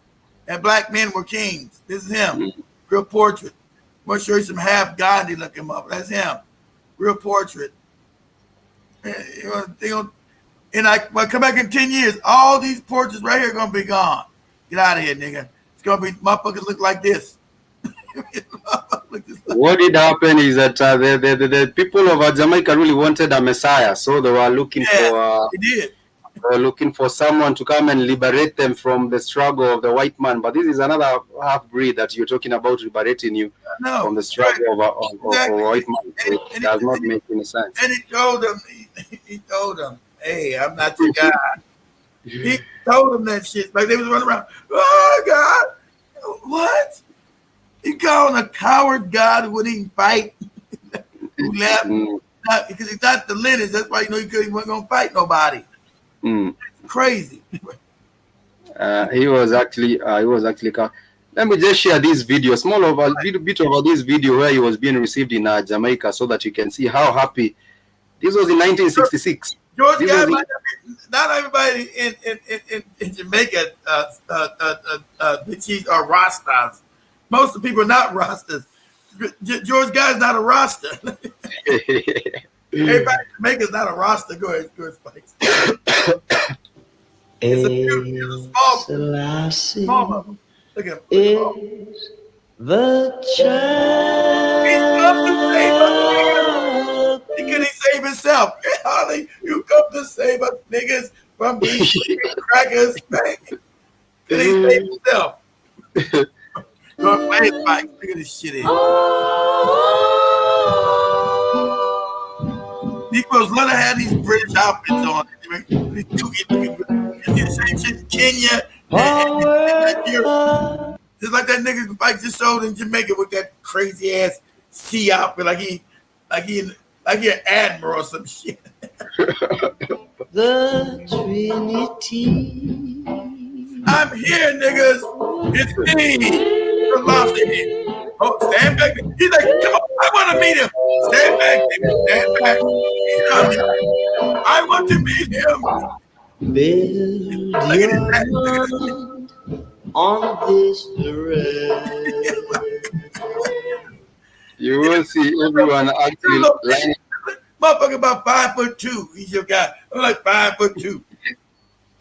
And black men were kings. This is him. Real portrait. I'm going to show you some half Gandhi looking up. That's him. Real portrait. And I come back in 10 years, all these portraits right here are going to be gone. Get out of here, nigga. It's going to be, motherfuckers look like this. What did happen is that the people of Jamaica really wanted a messiah, so they were looking looking for someone to come and liberate them from the struggle of the white man. But this is another half breed that you're talking about liberating you from the struggle of a white man. It does not make any sense. And he told them, hey, I'm not your guy. He told them that shit. Like they was running around, oh God, what? He called him a coward God who wouldn't even fight. Who left because he's not the lineage. That's why he wasn't gonna fight nobody. It's crazy. He was actually. Let me just share this video, little bit of this video where he was being received in Jamaica, so that you can see how happy. This was in 1966. George, not everybody in Jamaica are Rastas. Most of the people are not Rastas. George Guy's not a Rasta. Everybody in Jamaica is not a Rasta. Go ahead, Spikes. It's a small of them. Look at him. The child. He couldn't save himself. Holly, you come to save us niggas from these crackers. Couldn't he save himself? Look at this shit in. Negroes love to have these British outfits on. You see the same shit in Kenya and Nigeria. Just like that nigga Mike just showed in Jamaica with that crazy ass sea outfit, like he like you're admiral or some shit. The Trinity. I'm here, niggas. It's me, Velocity. Oh, stand back. He's like, come on, I want to meet him. Stand back, nigga. Stand back. He's coming. I want to meet him. Build Look at your his mind on this thread. You will see everyone actually lining. Motherfucker about 5'2". He's your guy. I'm like 5'2".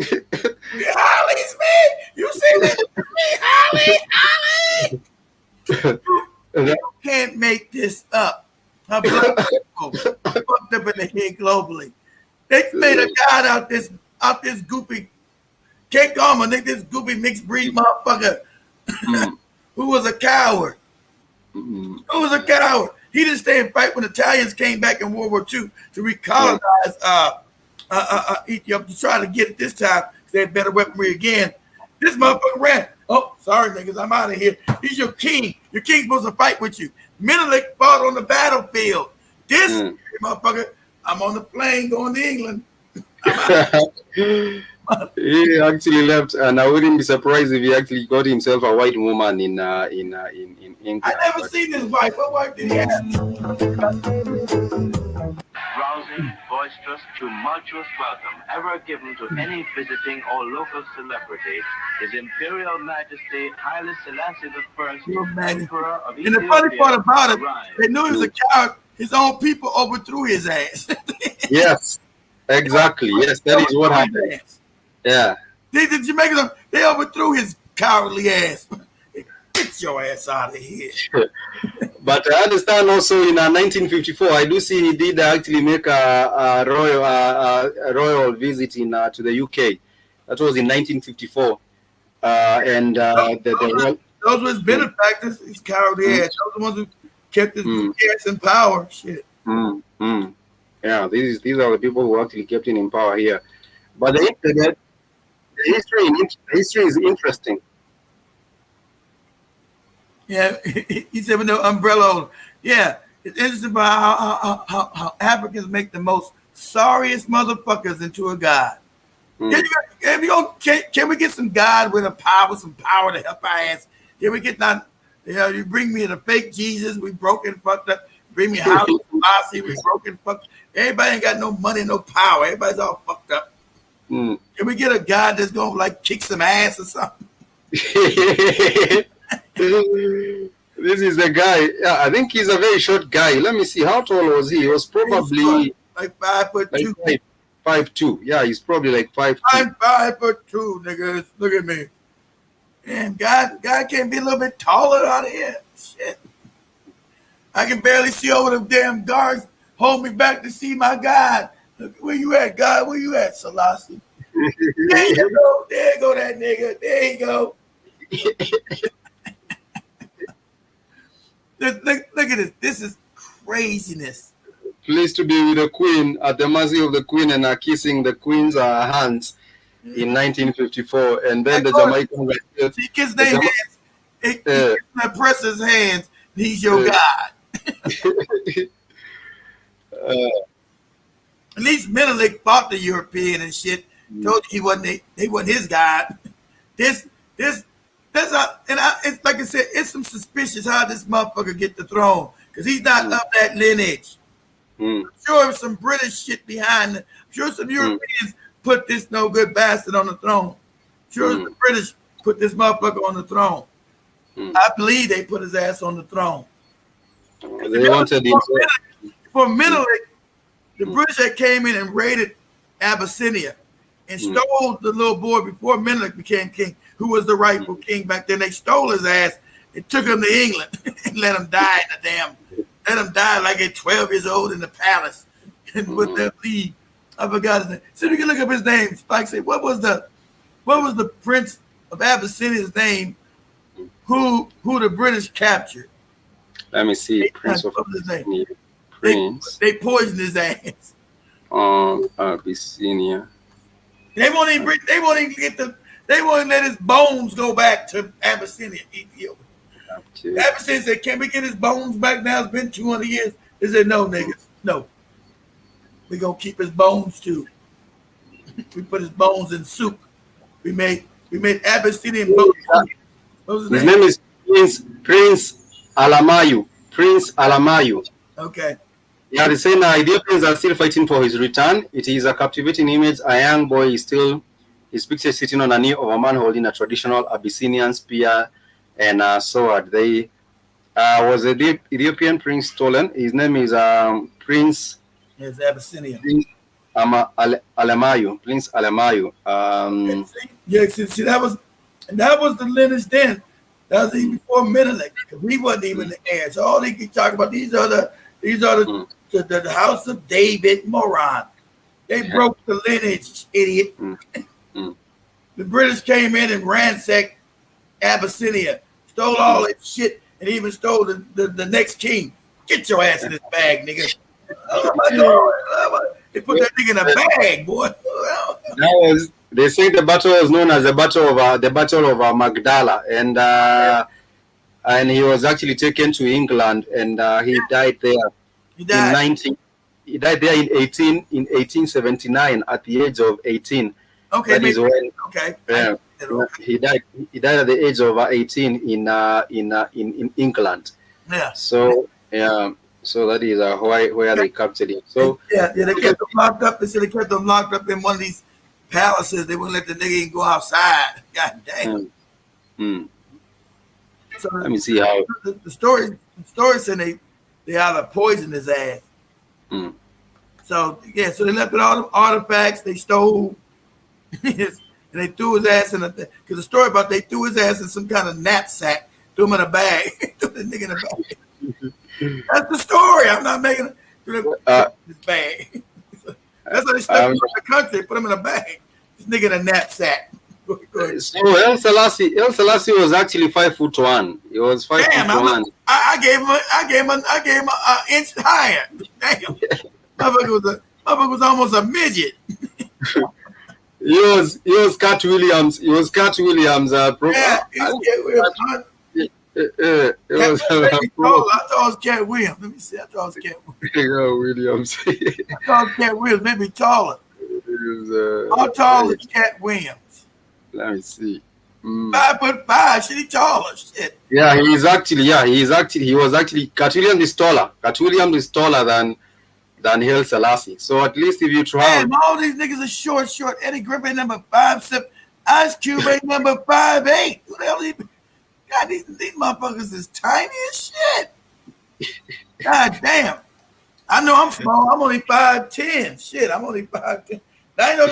Holly Smith, you see this? Holly. You can't make this up. How black people fucked up in the head globally. They made a god out this goopy. Can't call him a nigga, this goopy mixed breed motherfucker who was a coward. Who was a coward. He didn't stay and fight when Italians came back in World War II to recolonize Ethiopia to try to get it this time. They had better weaponry again. This motherfucker ran. Oh, sorry, niggas, I'm out of here. He's your king. Your king's supposed to fight with you. Menelik fought on the battlefield. This motherfucker, I'm on the plane going to England. He actually left, and I wouldn't be surprised if he actually got himself a white woman in England. I never seen this wife. What wife did he have? Rousing, boisterous, tumultuous welcome ever given to any visiting or local celebrity, His Imperial Majesty Haile Selassie I, Emperor of Ethiopia. And the funny part about it, they knew he was a coward. His own people overthrew his ass. Yes, exactly. Yes, that is what happened. Yeah. The Jamaicans, they overthrew his cowardly ass. Get your ass out of here. But I understand also in 1954, I do see he did actually make a royal visit to the UK. That was in 1954. Those were his benefactors, his cowardly ass. Those are the ones who kept his ass in power. Shit. Yeah, these are the people who actually kept him in power here. But the history is interesting. Yeah, he said with no umbrella. Yeah, it's interesting about how Africans make the most sorriest motherfuckers into a god. Can we get some god with some power to help our ass? Can we get that? You bring me the fake Jesus, we broken, fucked up. Bring me Haile Selassie, we broken, fucked. Everybody ain't got no money, no power. Everybody's all fucked up. Can we get a god that's gonna like kick some ass or something? This is the guy. Yeah, I think he's a very short guy. Let me see. How tall was he? He was probably like 5'2". Like 5'2". Yeah, he's probably like 5'2". I'm 5'2", niggas. Look at me. And God can't be a little bit taller out of here. Shit. I can barely see over the damn guards. Hold me back to see my God. Look, where you at, God? Where you at, Selassie? There you go. There you go, that nigga. There you go. Look at this. This is craziness. Pleased to be with the Queen, at the mercy of the Queen, and kissing the Queen's hands in 1954. And then the Jamaicans. He kissed their hands. He press his hands. He's your God. At least Menelik fought the European and shit. Told you he wasn't his God. It's like I said, it's some suspicious how this motherfucker get the throne because he's not of that lineage. I'm sure some British shit behind it. I'm sure some Europeans put this no good bastard on the throne. I'm sure the British put this motherfucker on the throne. I believe they put his ass on the throne. They wanted for Menelik, the British that came in and raided Abyssinia and stole the little boy before Menelik became king, who was the rightful king back then. They stole his ass and took him to England and let him die let him die like at 12 years old in the palace and with their leave. I forgot his name. So you can look up his name. Spike said, what was the prince of Abyssinia's name who the British captured? Let me see. Prince of Abyssinia. Prince. They poisoned his ass. Abyssinia. They won't even let his bones go back to Abyssinia, Ethiopia. Abyssinia said, can we get his bones back now? It's been 200 years. They said, no, niggas. No. we gonna keep his bones too. We put his bones in soup. We made Abyssinian bone soup. What was his name is Prince Alamayu. Prince Alamayu. Okay. Yeah, they say now Ethiopians are still fighting for his return. It is a captivating image. A young boy is still, his picture sitting on a knee of a man holding a traditional Abyssinian spear and a sword. They was a Ethiopian prince stolen. His name is Prince. It's Abyssinian. Prince Alamayu. Prince Alamayu. Yeah, see, that was the lineage then. That was even before Menelik, because he wasn't even the heir. So all they keep talking about these are the house of David moron. They broke the lineage, idiot. The British came in and ransacked Abyssinia, stole all that shit, and even stole the next king. Get your ass in this bag, nigga. They put that nigga in a bag, boy. They say the battle was known as the Battle of Magdala, and he was actually taken to England, and he died there. He died there in 1879 at the age of 18. Okay, that is when, okay. Yeah, he died at the age of 18 in England. Yeah. So so that is where they captured him. So they kept them locked up. They said they kept them locked up in one of these palaces. They wouldn't let the nigga even go outside. God damn. So let me see how the story said they either poisoned his ass. So yeah, so they left with all the artifacts they stole, and they threw his ass in because the story about they threw his ass in some kind of knapsack, threw him in a bag, threw the nigga in a bag. That's the story. I'm not making this bag. That's how they stuck him in the country. Put him in a bag. This nigga in a knapsack. So El Selassie was actually 5'1". He was 5'1". I gave him an inch higher. Damn, motherfucker was almost a midget. He was Cat Williams. He was Cat Williams. Yeah, he was Cat Williams. I thought it was Cat Williams. Let me see. I thought it was Cat Williams. I thought it was Cat Williams. Maybe taller. How tall is Cat Williams? Let me see. 5'5". Shit, he taller. Shit. Yeah, he was actually. Cat Williams is taller. Cat Williams is taller than Haile Selassie. So at least if you try. Man, all these niggas are short. Eddie Griffin number 5'7". Ice Cube ain't number 5'8". Who the hell he? God, these motherfuckers is tiny as shit. God damn. I know I'm small. I'm only 5'10". Shit, I'm only 5'10". I know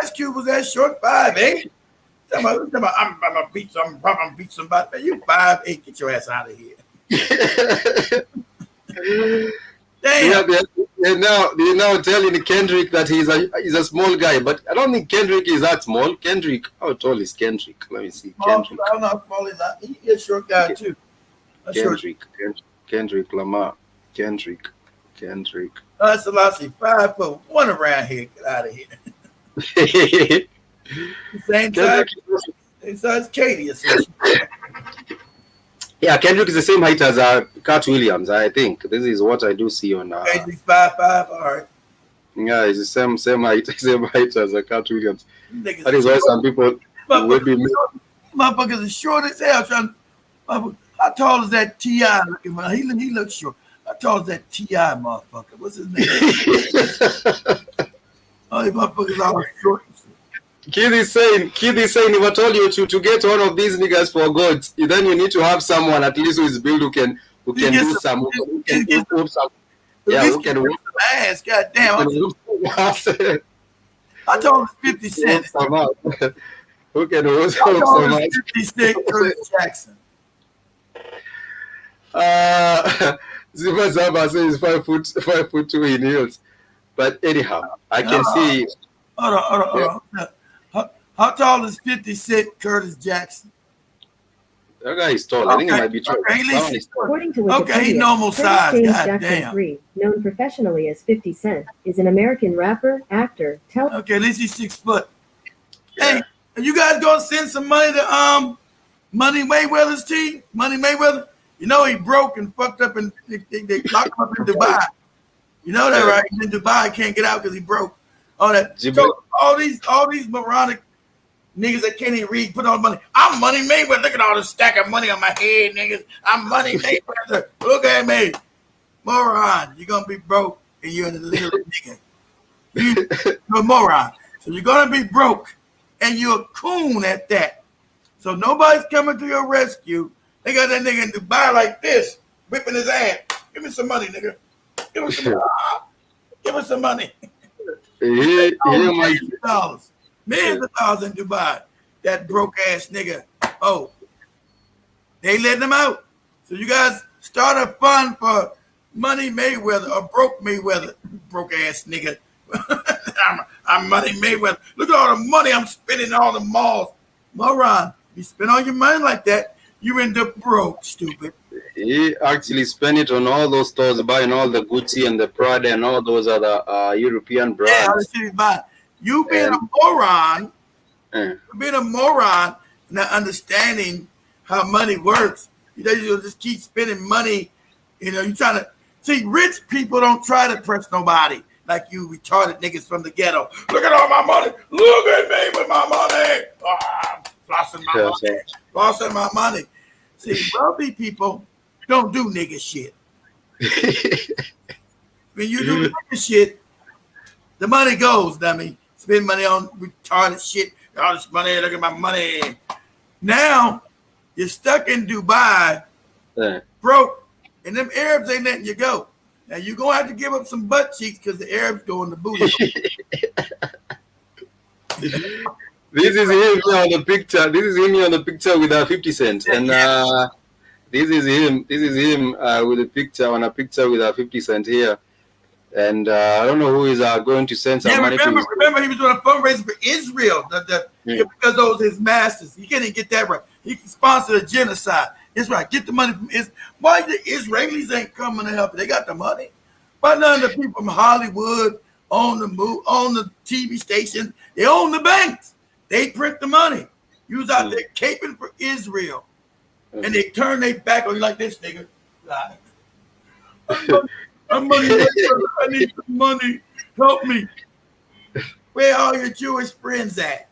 Ice Cube was that short, 5'8". I'm gonna beat somebody. Man, you 5'8". Get your ass out of here. Damn. They're now telling Kendrick that he's a small guy, but I don't think Kendrick is that small. Kendrick, how tall is Kendrick? Let me see. Kendrick. I don't know how small he's not. He's a short guy too. Kendrick Lamar. Kendrick. That's Selassie, 5'1" around here. Get out of here. Same size Katie. Yeah, Kendrick is the same height as Cat Williams. I think this is what I do see on. He's 5'5". All right. Yeah, it's the same height as Cat Williams. That is why some people will be. Motherfuckers is short as hell. How tall is that T.I. looking man? He looks short. How tall is that T.I. motherfucker? What's his name? Oh, these motherfuckers all short. Kid is saying, if I told you to get one of these niggas for God, then you need to have someone at least who is built who can do some. Who can whoop some. Yeah, who can whoop some ass. God damn. I told him 50 Cent. Who can whoop some ass? 50 Cent, Curtis Jackson. Zima Zaba says 5'2" in heels. But anyhow, I can see. Hold on. How tall is 50 Cent Curtis Jackson? That guy is tall. I think he might be tall. According to Wikipedia, he's normal size. James God Jackson damn. III, known professionally as 50 Cent, is an American rapper, actor, Okay, at least he's 6 foot. Yeah. Hey, are you guys gonna send some money to Money Mayweather's team? Money Mayweather? You know he broke and fucked up and they locked him up in Dubai. You know that, right? He's in Dubai, can't get out because he broke. All that. So all these moronic niggas that can't even read, put all the money. I'm Money Mayweather. Look at all the stack of money on my head, niggas. I'm Money Mayweather. Look at me. Moron. You're going to be broke and you're in the little nigga. You're a moron. So you're going to be broke and you're a coon at that. So nobody's coming to your rescue. They got that nigga in Dubai like this, whipping his ass. Give me some money, nigga. Give me some money. Give us some money. Millions of dollars in Dubai. That broke ass nigga. Oh, they letting him out. So you guys start a fund for Money Mayweather or Broke Mayweather. Broke ass nigga. I'm Money Mayweather. Look at all the money I'm spending in all the malls. Moron, you spend all your money like that, you end up broke, stupid. He actually spent it on all those stores, buying all the Gucci and the Prada and all those other European brands. Yeah, you being a moron, being a moron, not understanding how money works. You just keep spending money. You know, you trying to see rich people don't try to press nobody like you retarded niggas from the ghetto. Look at all my money. Look at me with my money. Flossing my money. Flossing my money. See, wealthy people don't do nigga shit. When you do nigga shit, the money goes, dummy. Spend money on retarded shit. All this money, look at my money. Now, you're stuck in Dubai, broke, and them Arabs ain't letting you go. Now, you're going to have to give up some butt cheeks because the Arabs go in the booty. This is him on the picture. This is him on the picture with a 50 cent. And this is him. This is him with a picture on a picture with a 50 cent here. And I don't know who is going to send some money. Remember, he was doing a fundraiser for Israel because those his masters. You can't even get that right. He sponsored a genocide. That's right. Get the money from Israel. Why the Israelis ain't coming to help? They got the money. Why none of the people from Hollywood own the TV station? They own the banks. They print the money. You was out there caping for Israel. And they turn their back on you like this, nigga. I'm money. I need some money. Help me. Where are your Jewish friends at?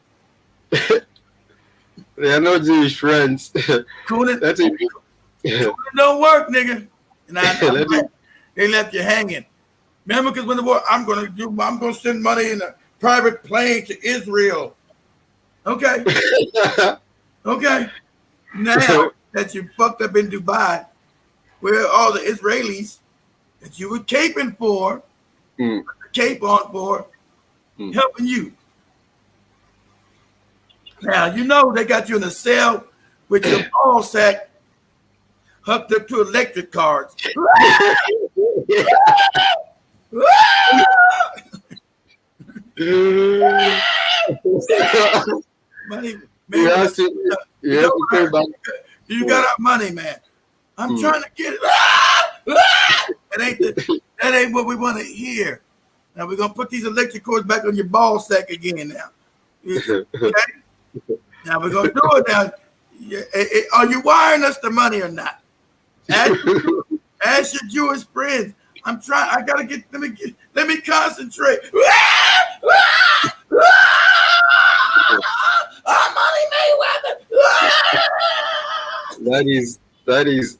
They are no Jewish friends. That's it. It don't work, nigga. And they left you hanging. Remember, because when the war, I'm gonna send money in a private plane to Israel. Okay. Okay. Now that you fucked up in Dubai, where all the Israelis that you were caping for, cape on for, helping you. Now, you know they got you in a cell with your ball sack hooked up to electric cards. Money, man, you got our money, man. I'm trying to get it. That ain't what we want to hear. Now we're gonna put these electric cords back on your ball sack again. Now, okay? Now we're gonna do it. Now, are you wiring us the money or not? Ask your Jewish friends. I'm trying. I gotta get. Let me concentrate. Money Mayweather. That is.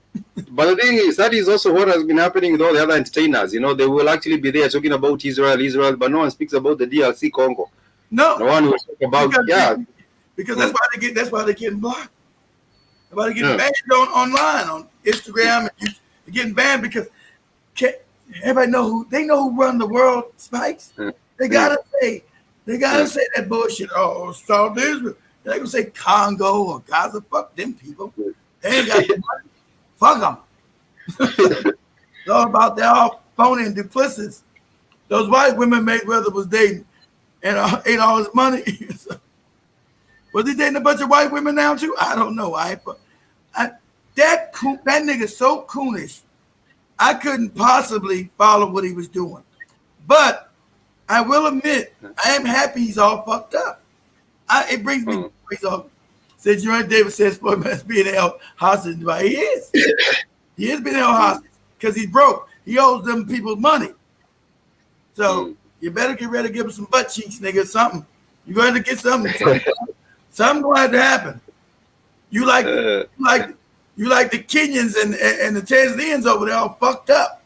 But the thing is, that is also what has been happening with all the other entertainers. You know, they will actually be there talking about Israel, but no one speaks about the DRC Congo. No one will talk about because that's why they're getting blocked. That's why they're getting banned online on Instagram. And they're getting banned because everybody know who run the world, Spikes. They gotta say that bullshit. Oh, South Israel. They gonna say Congo or Gaza. Fuck them people. They ain't got the money. Fuck them. It's all about they're all phony and duplicitous. Those white women Mayweather was dating and ate all his money. Was he dating a bunch of white women now too? I don't know. That nigga's so coonish. I couldn't possibly follow what he was doing. But I will admit, I am happy he's all fucked up. It brings me he's all. Since Jerome Davis says Floyd must be held hostage, but he is. He is being held hostage because he's broke. He owes them people money. So you better get ready to give him some butt cheeks, nigga, something. You're going to get something. Something going to have to happen. You like the Kenyans and the Tanzanians over there all fucked up.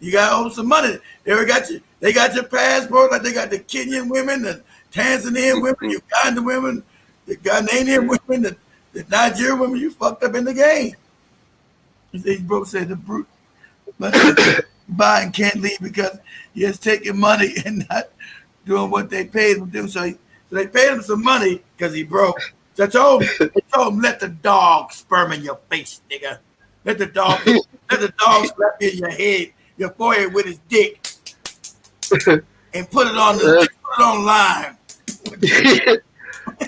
You got to owe some money. They got your passport, like they got the Kenyan women, the Tanzanian women, Uganda women, the Ghanaian women, the Nigerian women. You fucked up in the game. These bro said the brute, but Biden can't leave because he is taking money and not doing what they paid him to do. So they paid him some money because he broke. So I told him, let the dog sperm in your face, nigga. Let the dog slap you in your head, your forehead with his dick, and put it online.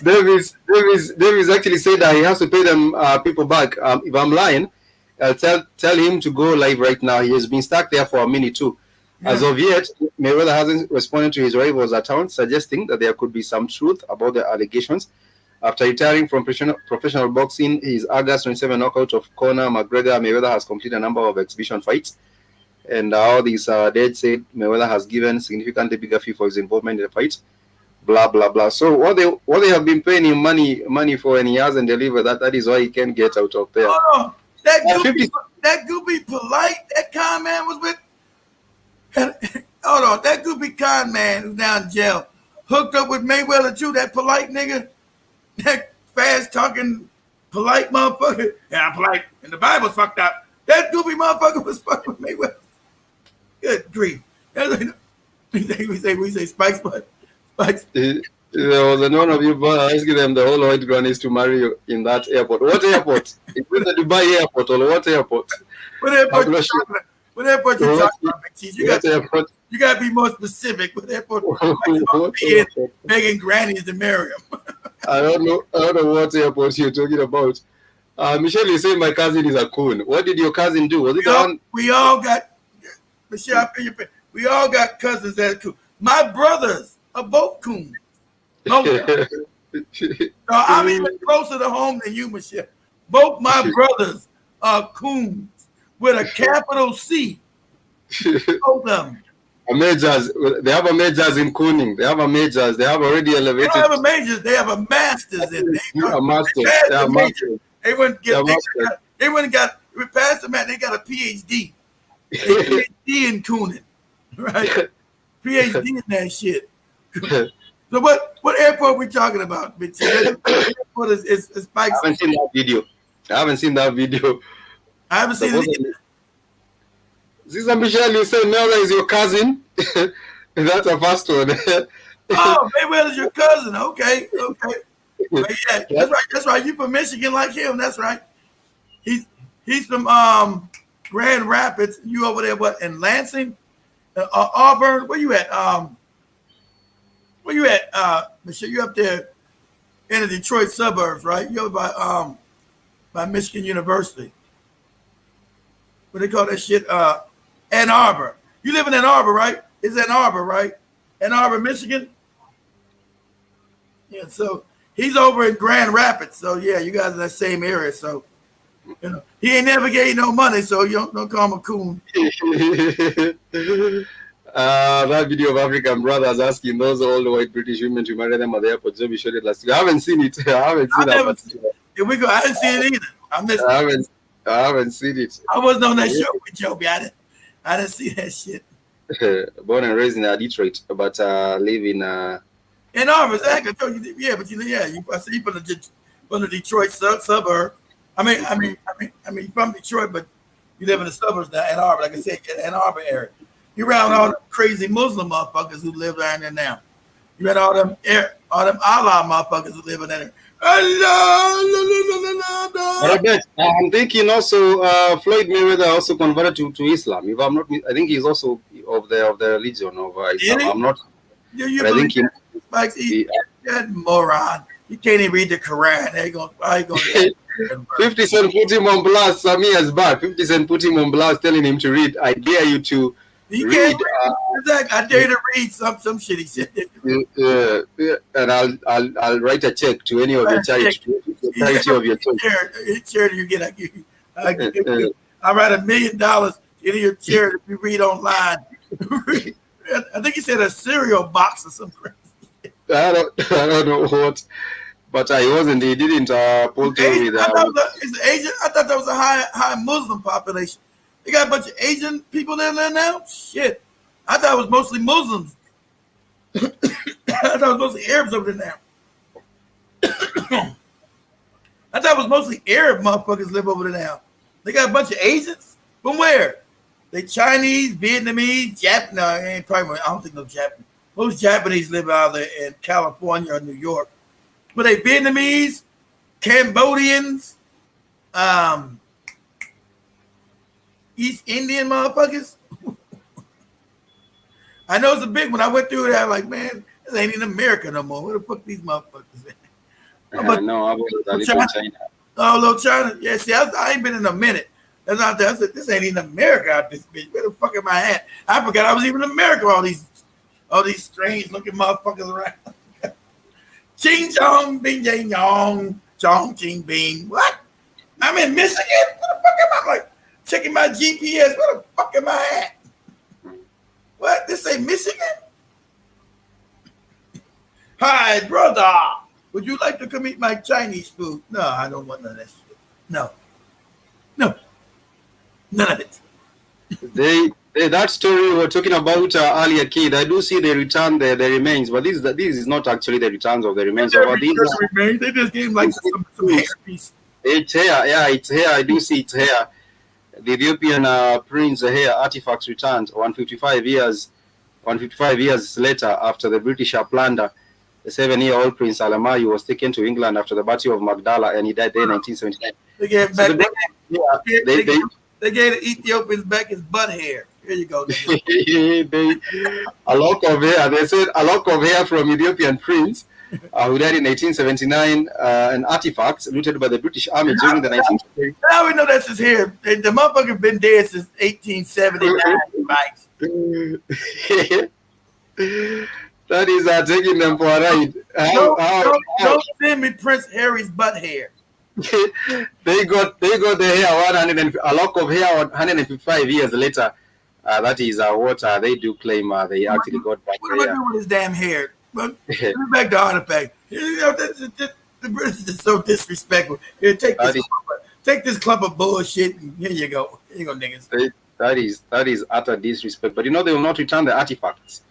Davis actually said that he has to pay them people back. If I'm lying, I'll tell him to go live right now. He has been stuck there for a minute too. Yeah. As of yet, Mayweather hasn't responded to his rival's account, suggesting that there could be some truth about the allegations. After retiring from professional boxing, his August 27 knockout of Conor McGregor, Mayweather has completed a number of exhibition fights. And all these dead said Mayweather has given significantly bigger fee for his involvement in the fight. Blah blah blah. So what they have been paying him money for, and he hasn't delivered that is why he can't get out of there. Oh, that goopy polite, that con man was with. Hold on, that goopy con man who's down in jail hooked up with Mayweather too. That polite nigga, that fast talking polite motherfucker. Yeah, I'm polite, and the Bible's fucked up. That goopy motherfucker was fucking with Mayweather. Good grief. We say Spike's butt. Spike's. There was one of you asking them the whole white grannies to marry you in that airport. What airport? Is it the Dubai airport or what airport? What airport you talking about, Big Cheese? You got to be more specific. What airport? Begging grannies to marry him. I don't know what airport you're talking about. Michelle is saying my cousin is a coon. What did your cousin do? Was it we all got Michelle. We all got cousins that are coon. My brothers are both coons. So I'm even closer to home than you, Michelle. Both my brothers are coons with a capital C. Both of them. Majors. They have a majors in cooning. They have a majors. They have already elevated. They don't have a majors. They have a masters in there. A master. They have masters. They wouldn't get. They wouldn't got. We passed them at. They got a PhD. A PhD in cooning, right? PhD in that shit. So what airport are we talking about? Airport is Spike's. I haven't seen that video. I haven't seen it either. Sister Michelle, you say Mayweather is your cousin. That's a first one. Oh, Mayweather's your cousin. Okay. Yeah, that's right. You from Michigan like him. That's right. He's from Grand Rapids. You over there, what, in Lansing? Auburn? Where you at? Michelle, you up there in the Detroit suburbs, right? You over by Michigan University. What they call that shit? Ann Arbor. You live in Ann Arbor, right? It's Ann Arbor, right? Ann Arbor, Michigan. Yeah, so he's over in Grand Rapids. So yeah, you guys in that same area. So he ain't never gave you no money, so you don't call him a coon. That video of African brothers asking those old white British women to marry them at the airport. Joby showed it last week. I haven't seen it. I haven't seen it. Here we go. I didn't see it either. I haven't seen it. I wasn't on that show with Joby. I didn't see that shit. Born and raised in Detroit, but live in Ann Arbor. Exactly. I told you, yeah, but I see you from the Detroit suburb. I mean, from Detroit, but you live in the suburbs now, Ann Arbor. Like I said, Ann Arbor area. You around all the crazy Muslim motherfuckers who live down there now. You got all them Allah motherfuckers who live in there. I'm thinking also Floyd Mayweather also converted to Islam. If I'm not, I think he's also of the religion of Islam. I'm not. I think that moron. He can't even read the Quran. They going 50 Cent put him on blast some years back. 50 Cent put him on blast, telling him to read. I dare you to. You read. I dare you to read some shit he said. And I'll write a check to any of your charity of your charity you get. I write $1 million into your charity if you read online I think he said a cereal box or something. I don't know what, but he wasn't. He didn't pull through with. I thought that was a high Muslim population. They got a bunch of Asian people in there now. Shit, I thought it was mostly Muslims. I thought it was mostly Arabs over there now. I thought it was mostly Arab motherfuckers live over there now. They got a bunch of Asians. From where? They Chinese, Vietnamese, Japanese. No, ain't probably. I don't think no Japanese. Most Japanese live out there in California or New York. But they Vietnamese, Cambodians, East Indian motherfuckers. I know it's a big one. I went through it. I'm like, man, this ain't in America no more. Where the fuck these motherfuckers at? No, I was China. Oh, little China. Yeah, see, I ain't been in a minute. That's not that. I said, this ain't even America out this bitch. Where the fuck am I at? I forgot I was even in America. All these strange looking motherfuckers around. Ching chong, bing jing yong, chong ching bing. What? I'm in Michigan. Where the fuck am I? I'm like checking my GPS. Where the fuck am I at? What? This ain't Michigan? Hi, brother. Would you like to come eat my Chinese food? No, I don't want none of that shit. No. None of it. That story we were talking about earlier, kid. I do see they return the remains, but this is not actually the returns of the remains. They just gave like some hair piece. It's hair, yeah, it's hair. I do see it's hair. The Ethiopian prince hair artifacts returned 155 years later after the British plunder. The 7-year-old Prince Alamayu was taken to England after the Battle of Magdala, and he died there in 1979. They gave back. They gave the Ethiopians back his butt hair. Here you go. A lock of hair. They said a lock of hair from Ethiopian prince who died in 1879, an artifact looted by the British Army during the 1930s. Now we know that's his hair. The motherfucker been dead since 1879. That is taking them for a ride. Don't send me Prince Harry's butt hair. They got the hair a lock of hair 155 years later. That is what they do claim they actually got back. What am I doing with his damn hair? But back to artifact. You know, the British is so disrespectful. Here, take this clump of bullshit, and here you go. Here you go, niggas. That is utter disrespect. But you know they will not return the artifacts.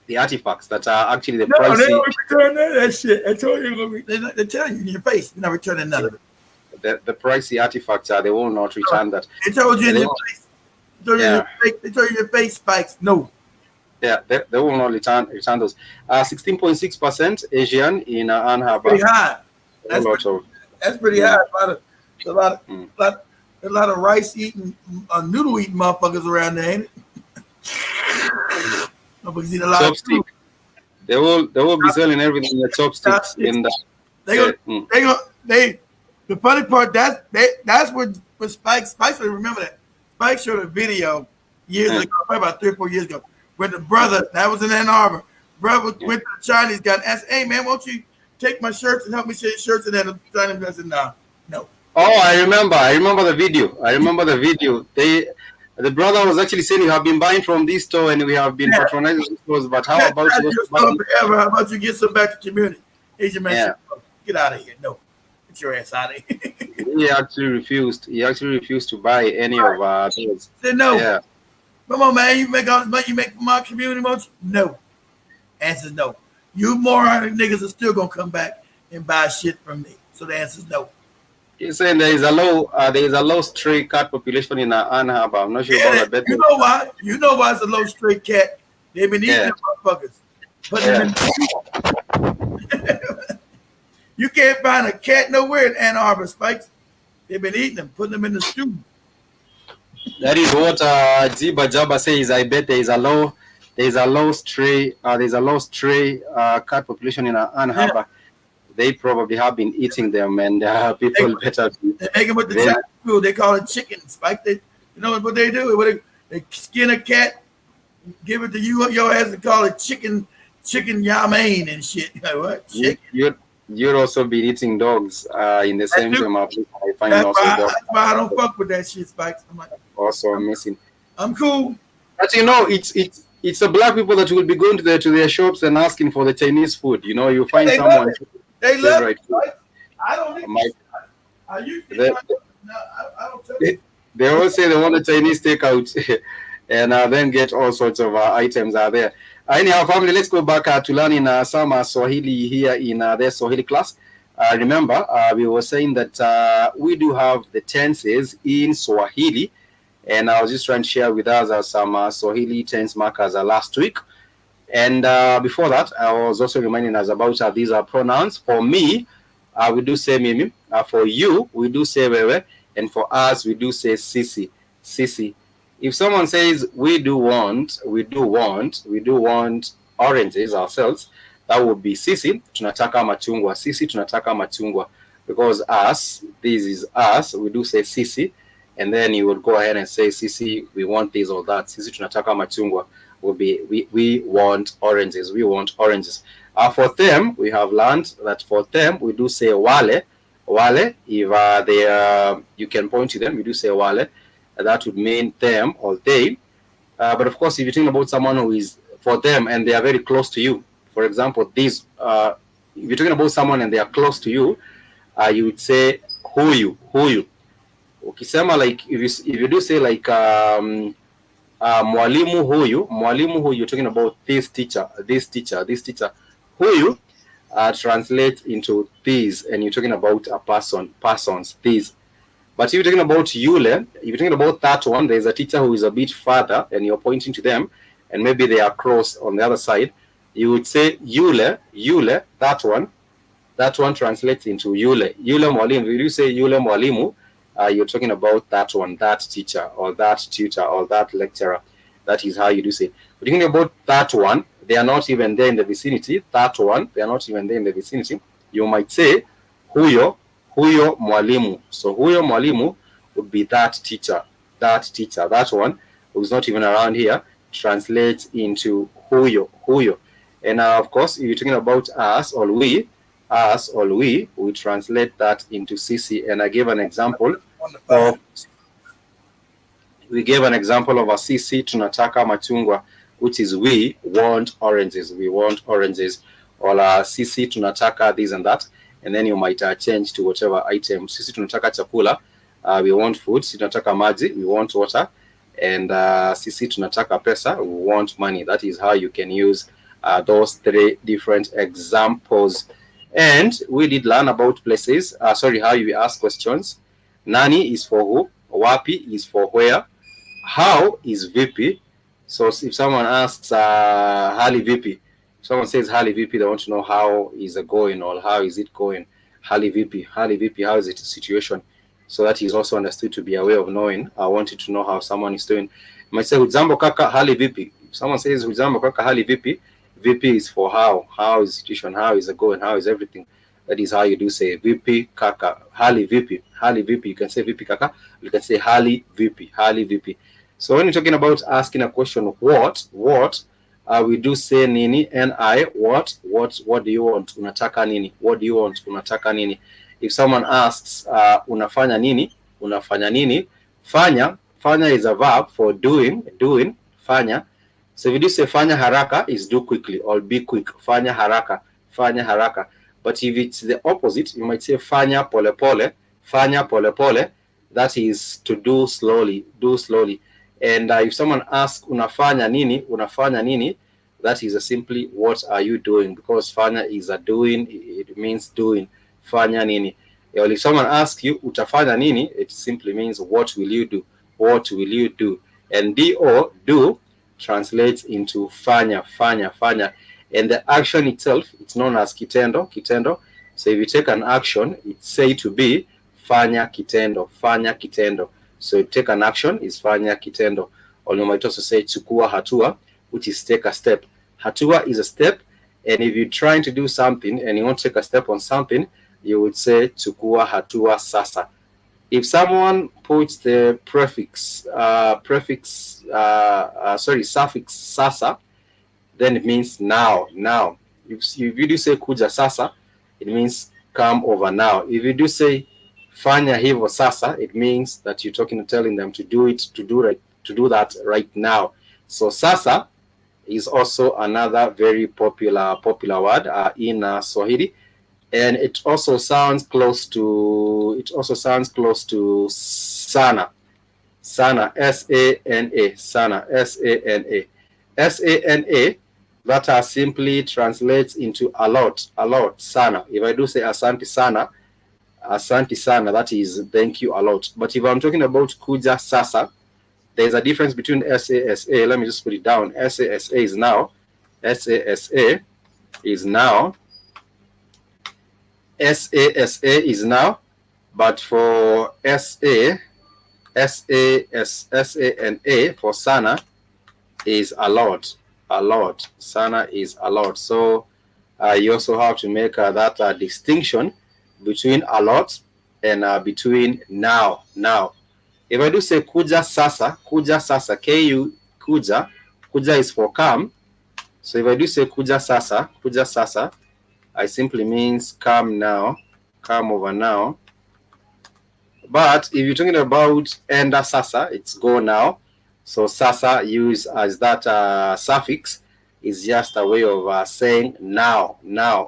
The artifacts that are actually the pricey. No, they don't return that shit. I told you, they tell you in your face, they're not returning none of it. The pricey artifacts they will not return that. They told you in your face. They told you in your face, Spikes. No. Yeah, they will not return those. 16.6% Asian in Ann Harbor. Pretty high. That's pretty high. A lot of rice eating, noodle eating motherfuckers around there, ain't it? Motherfuckers eat a lot chopstick. of food. They will be selling everything in the chopsticks. The funny part that's what Spikes remember that. Spike showed a video years ago, probably about 3 or 4 years ago, where the brother that was in Ann Arbor, went to the Chinese guy and asked, "Hey man, won't you take my shirts and help me share shirts?" And then the Chinese guy said, "No." Oh, I remember the video. The brother was actually saying, "You have been buying from this store and we have been patronizing stores, but how about you? How about you get some back to the community?" Asian man said, "Get out of here! No, get your ass out of here." He actually refused. To buy any of those. Said no. Yeah. Come on, man. You make all this money you make from my community, won't you? No. Answer is no. You moron niggas are still gonna come back and buy shit from me. So the answer is no. He's saying there is a low stray cat population in Ann Harbor. I'm not sure about that. You know why? You know why it's a low stray cat? They've been eating them motherfuckers. You can't find a cat nowhere in Ann Arbor, Spikes. They've been eating them, putting them in the stew. That is what Ziba Jabba says. I bet there's a low stray cat population in Ann Harbor. They probably have been eating them, and people better. They make them with the Chinese food. They call it chicken, Spike. You know what they do? They skin a cat, give it to you, your ass, and call it chicken yamein and shit. Like, what? Chicken. You'd also be eating dogs in the same time. I find that's why I don't fuck with that shit, Spikes. I'm like, also missing. I'm cool. But you know, it's the black people that will be going to their shops and asking for the Chinese food. You know, you find They someone love it. They love it. favorite. Right? I don't even. My, I usually they, try. No, I don't tell you. they always say they want a Chinese takeout and then get all sorts of items are there. Anyhow, family, let's go back to learning some Swahili here in the Swahili class. Remember, we were saying that we do have the tenses in Swahili, and I was just trying to share with us some Swahili tense markers last week. And before that, I was also reminding us about these pronouns. For me, we do say mimi. For you, we do say wewe. And for us, we do say sisi. Sisi. If someone says we do want oranges ourselves, that would be sisi tunataka machungwa. Sisi tunataka machungwa. Because us, this is us, we do say sisi. And then you would go ahead and say sisi, we want this or that. Sisi tunataka machungwa will be we want oranges. We want oranges. For them, we have learned that for them, we do say wale. Wale, if they you can point to them, we do say wale. That would mean them or they. But of course, if you're talking about someone who is for them and they are very close to you, for example, these, if you're talking about someone and they are close to you, you would say huyu. Ukisema like if you do say like mwalimu huyu, you're talking about this teacher. Huyu translates into these, and you're talking about a persons, these. But if you're talking about yule, if you're talking about that one, there's a teacher who is a bit further, and you're pointing to them, and maybe they are close on the other side. You would say yule, that one translates into yule mwalimu. If you say yule mwalimu, you're talking about that one, that teacher or that tutor or that lecturer. That is how you do say. But you're talking about that one, they are not even there in the vicinity. That one, they are not even there in the vicinity. You might say huyo mwalimu. So huyo mwalimu would be that teacher. That one who's not even around here translates into huyo. And of course, if you're talking about us or we, we translate that into sisi. And I gave an example of a sisi tunataka machungwa, which is we want oranges. Or sisi tunataka this and that. And then you might change to whatever item. Sisi tunataka chakula, we want food. Sisi tunataka maji, we want water. And sisi tunataka pesa, we want money. That is how you can use those three different examples. And we did learn about places. How you ask questions. Nani is for who. Wapi is for where. How is vipi. So if someone asks hali vipi, someone says hali vipi, they want to know how is it going or how is it going. Hali vipi, how is it situation? So that is also understood to be a way of knowing. I wanted to know how someone is doing. You might say hujambo kaka hali vipi. If someone says hujambo kaka hali vipi, vipi is for how is the situation, how is it going, how is everything. That is how you do say vipi kaka, hali vipi. You can say vipi kaka, you can say hali vipi. So when you're talking about asking a question, what, we do say nini, ni, what do you want, unataka nini, what do you want, unataka nini. If someone asks unafanya nini, fanya is a verb for doing, fanya. So if you do say fanya haraka, is do quickly or be quick. Fanya haraka. But if it's the opposite, you might say fanya pole pole. That is to do slowly. And if someone asks unafanya nini, that is simply what are you doing, because fanya is a doing, it means doing. Fanya nini. Or if someone asks you utafanya nini, it simply means what will you do. And do translates into fanya. And the action itself, it's known as kitendo. So if you take an action, it's said to be fanya kitendo. So you take an action, is fanya kitendo. Or you might also say chukua hatua, which is take a step. Hatua is a step, and if you're trying to do something and you want to take a step on something, you would say chukua hatua sasa. If someone puts the suffix sasa, then it means now. If you do say kuja sasa, it means come over now. If you do say fanya hivyo sasa, it means that you're telling them to do that right now. So sasa is also another very popular word in Swahili, and it also sounds close to sana. Sana, S-A-N-A, sana, S-A-N-A. S-A-N-A, that simply translates into a lot, sana. If I do say asante sana, that is thank you a lot. But if I'm talking about kuja sasa, there's a difference between S-A-S-A. Let me just put it down. S-A-S-A is now. S-A-S-A is now. S-A-S-A is now. But for S-A-N-A for sana is a lot. Sana is a lot. So you also have to make that distinction between a lot and between now. If I do say kuja sasa, Ku kuja is for come. So if I do say kuja sasa, I simply means come now, come over now. But if you're talking about enda sasa, it's go now. So sasa used as that suffix is just a way of saying now,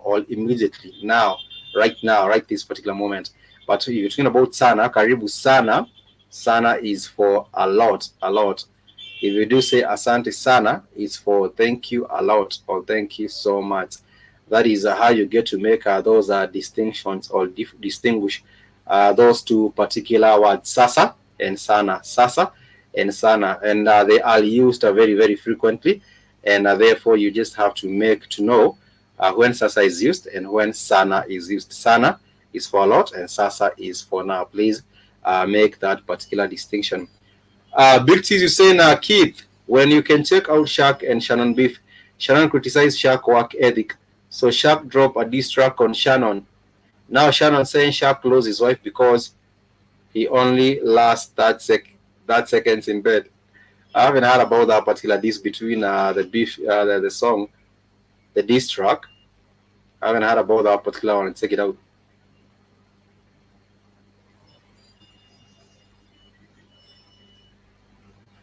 or immediately, now, right this particular moment. But if you're talking about sana, karibu sana, sana is for a lot. If you do say asante sana, it's for thank you a lot or thank you so much. That is how you get to make those distinctions or distinguish those two particular words, sasa and sana. And they are used very, very frequently, and therefore you just have to know when sasa is used and when sana is used. Sana is for a lot and sasa is for now. Please make that particular distinction. Big T's, you saying, Keith, when you can check out Shaq and Shannon beef, Shannon criticized Shaq work ethic, so Shaq dropped a diss track on Shannon. Now Shannon saying Shaq closed his wife because he only lasts that seconds in bed. I haven't heard about that particular diss between the beef, the song, the diss track. I haven't heard about that particular one. Check it out.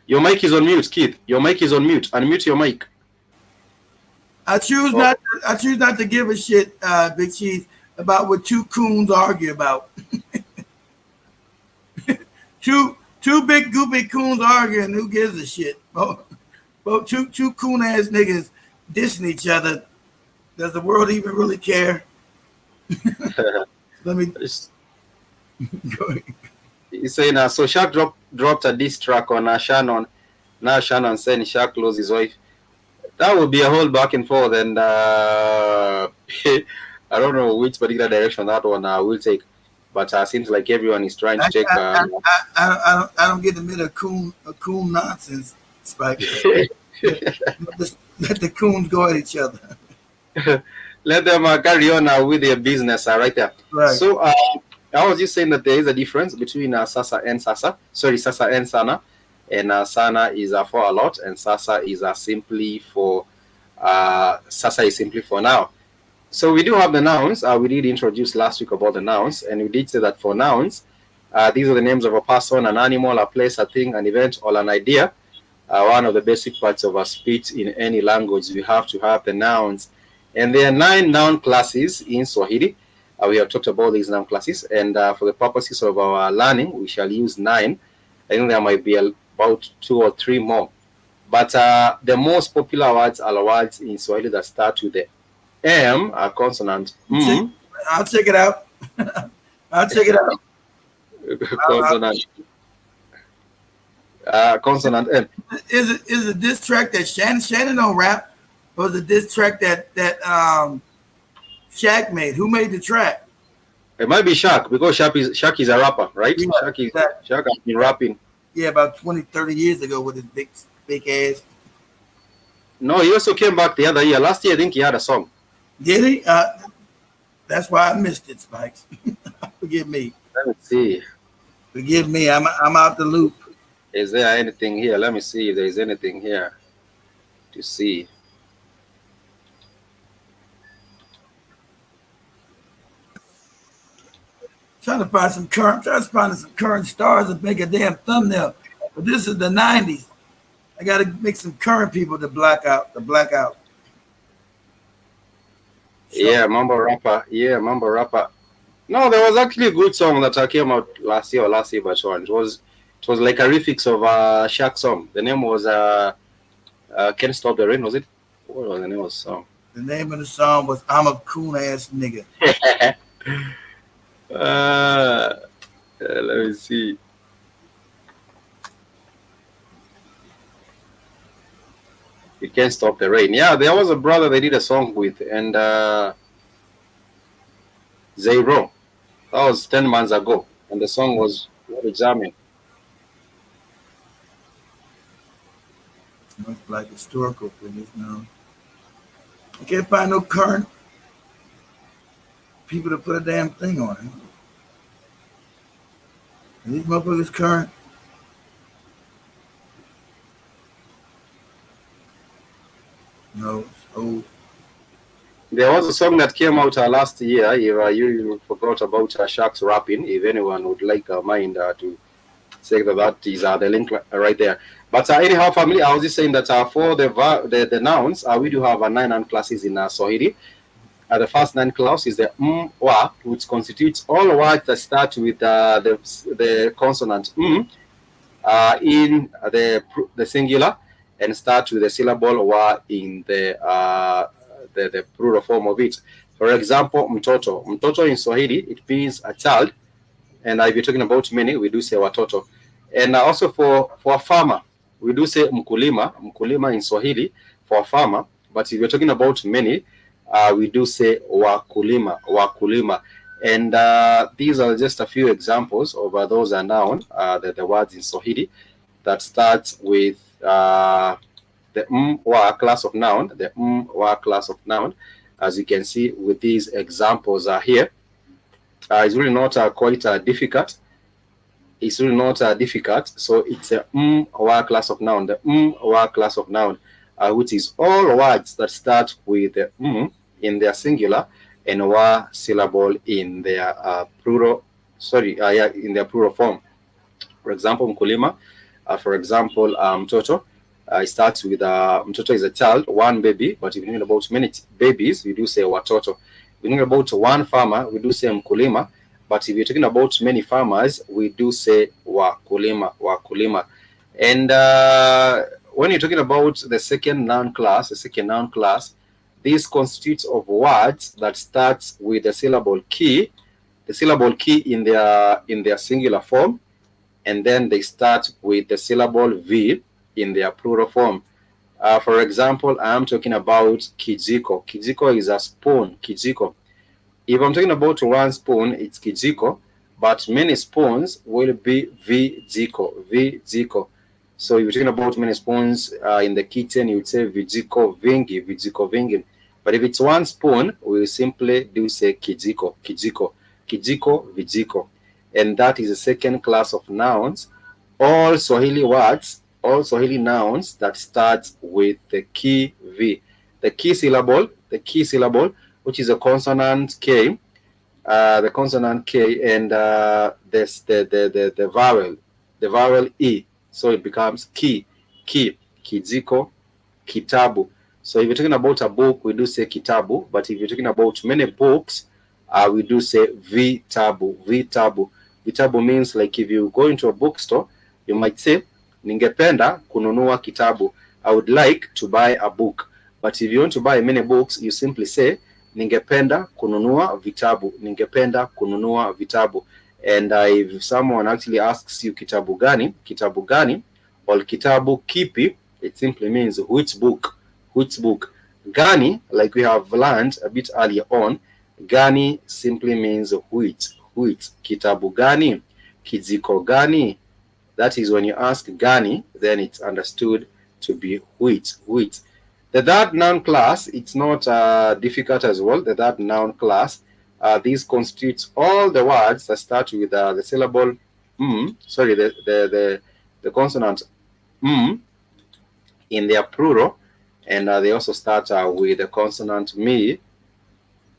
Your mic is on mute, Keith. Your mic is on mute. Unmute your mic. I choose not to give a shit, Big Cheese, about what two coons argue about. two big goopy coons arguing. Who gives a shit? Both two coon ass niggas dissing each other. Does the world even really care? Let me go ahead. He's saying so Shaq dropped a diss track on Shannon. Now Shannon saying Shaq closed his wife. That would be a whole back and forth, and I don't know which particular direction that one will take. But seems like everyone is trying to take. I don't get the middle of coon nonsense, Spike. Let the coons go at each other. Let them carry on with their business right there. Right. So I was just saying that there is a difference between sasa and sana. And sana is for a lot, and sasa is simply for now. So we do have the nouns. We did introduce last week about the nouns, and we did say that for nouns, these are the names of a person, an animal, a place, a thing, an event, or an idea. One of the basic parts of a speech in any language, we have to have the nouns. And there are 9 noun classes in Swahili. We have talked about these noun classes, and for the purposes of our learning, we shall use 9. I think there might be about 2 or 3 more. But the most popular words are words in Swahili that start with the M, a consonant. I'll check it out. Consonant. Consonant M. Is it this track that Shannon don't rap, or is it this track that Shaq made? Who made the track? It might be Shaq, because Shaq is a rapper, right? Yeah, Shaq has been rapping. Yeah, about 20, 30 years ago with his big ass. No, he also came back the other year. Last year, I think he had a song. Did he? That's why I missed it, Spikes. Forgive me. Let me see. Forgive me. I'm out the loop. Is there anything here? Let me see if there is anything here to see. Trying to find some current stars and make a damn thumbnail. But this is the 90s. I got to make some current people to black out. Yeah, Mambo Rapper. Yeah, Mambo Rapper. No, there was actually a good song that came out last year, but one. It was like a remix of a Shaq song. The name was Can't Stop the Rain, was it? What was the name of the song? The name of the song was I'm a Coon Ass Nigga. Let me see. You Can't Stop the Rain. Yeah, there was a brother they did a song with, and Zayro. That was 10 months ago, and the song was very jamming. Much like historical figures now. I can't find no current people to put a damn thing on it. Are these motherfuckers current? No, it's old. There was a song that came out last year. If you forgot about Sharks rapping, if anyone would like mind to say that is the link right there. But anyhow, family, I was just saying that for the nouns, we do have 9 classes in Swahili. The first 9 clause is the wa, which constitutes all words that start with the consonant in the singular and start with the syllable wa in the plural form of it. For example, mtoto. Mtoto in Swahili, it means a child. And if you're talking about many, we do say watoto. And also for a farmer, we do say mkulima. Mkulima in Swahili for a farmer. But if you're talking about many, we do say wakulima. And these are just a few examples of those are noun, the words in Swahili that starts with the wa class of noun, the wa class of noun. As you can see with these examples here. It's really not quite difficult. It's really not difficult. So it's a wa class of noun, the wa class of noun, which is all words that start with the in their singular and wa syllable in their plural. In their plural form. For example, mkulima. For example, mtoto. It starts with mtoto is a child, one baby. But if you're talking about many babies, we do say watoto. If you're talking about one farmer, we do say mkulima. But if you're talking about many farmers, we do say wakulima. And when you're talking about the second noun class, this constitutes of words that starts with the syllable ki in their singular form, and then they start with the syllable v in their plural form. For example, I'm talking about kijiko. Kijiko is a spoon, kijiko. If I'm talking about one spoon, it's kijiko, but many spoons will be vijiko. So if you're talking about many spoons in the kitchen, you would say vijiko vingi. But if it's one spoon, we simply do say kijiko, vijiko. And that is the second class of nouns. All Swahili words, all Swahili nouns that start with the key V. The key syllable, which is a consonant K, and the vowel E. So it becomes ki, kijiko, kitabu. So if you're talking about a book, we do say kitabu. But if you're talking about many books, we do say vitabu. Vitabu means like if you go into a bookstore, you might say, ningependa kununua kitabu. I would like to buy a book. But if you want to buy many books, you simply say, ningependa kununua vitabu. And if someone actually asks you kitabu gani, or kitabu kipi, it simply means which book. Gani, like we have learned a bit earlier on, gani simply means which. Kitabu gani, kijiko gani. That is when you ask gani, then it's understood to be which. The third noun class, it's not difficult as well. The third noun class, this constitutes all the words that start with the syllable the consonant in their plural, and they also start with the consonant mi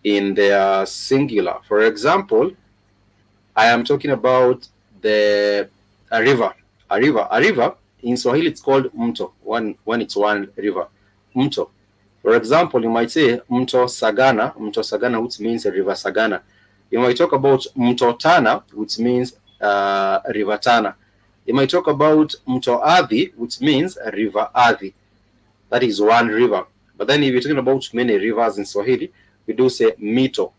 in their singular. For example, I am talking about a river. A river In Swahili, it's called mto when it's one river. Mto. For example, you might say mto Sagana, which means river Sagana. You might talk about mto Tana, which means river Tana. You might talk about mto Athi, which means river Athi. That is one river. But then if you're talking about many rivers in Swahili, we do say mito,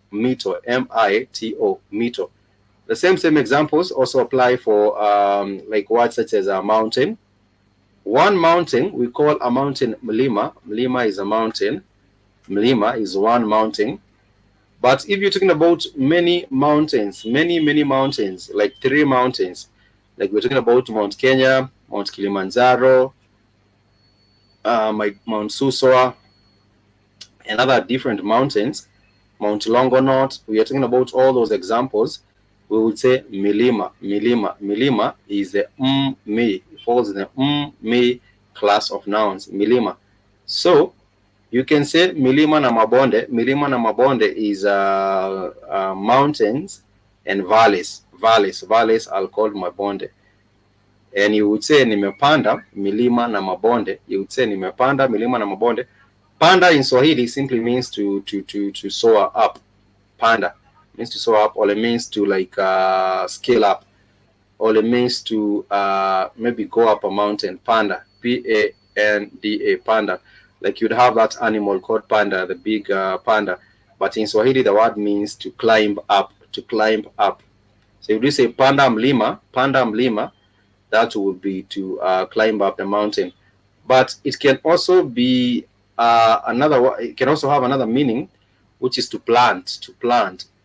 M-I-T-O, mito. The same examples also apply for like words such as a mountain. One mountain, we call a mountain mlima. Mlima is a mountain. Mlima is one mountain. But if you're talking about many mountains, many mountains, like 3 mountains, like we're talking about Mount Kenya, Mount Kilimanjaro, Mount Suswa, and other different mountains, Mount Longonot, we are talking about all those examples, we would say milima. Milima is the me, falls in the me class of nouns, milima. So you can say milima na mabonde. Milima na mabonde is mountains and valleys. Valleys are called mabonde. And you would say nimepanda milima na mabonde. You would say nimepanda milima na mabonde. Panda in Swahili simply means to soar up. Panda means to soar up, or it means to like scale up, or it means to maybe go up a mountain. Panda, P-A-N-D-A, panda. Like you'd have that animal called panda, the big panda. But in Swahili, the word means to climb up, to climb up. So if you say panda mlima, that would be to climb up the mountain. But it can also be it can also have another meaning, which is to plant.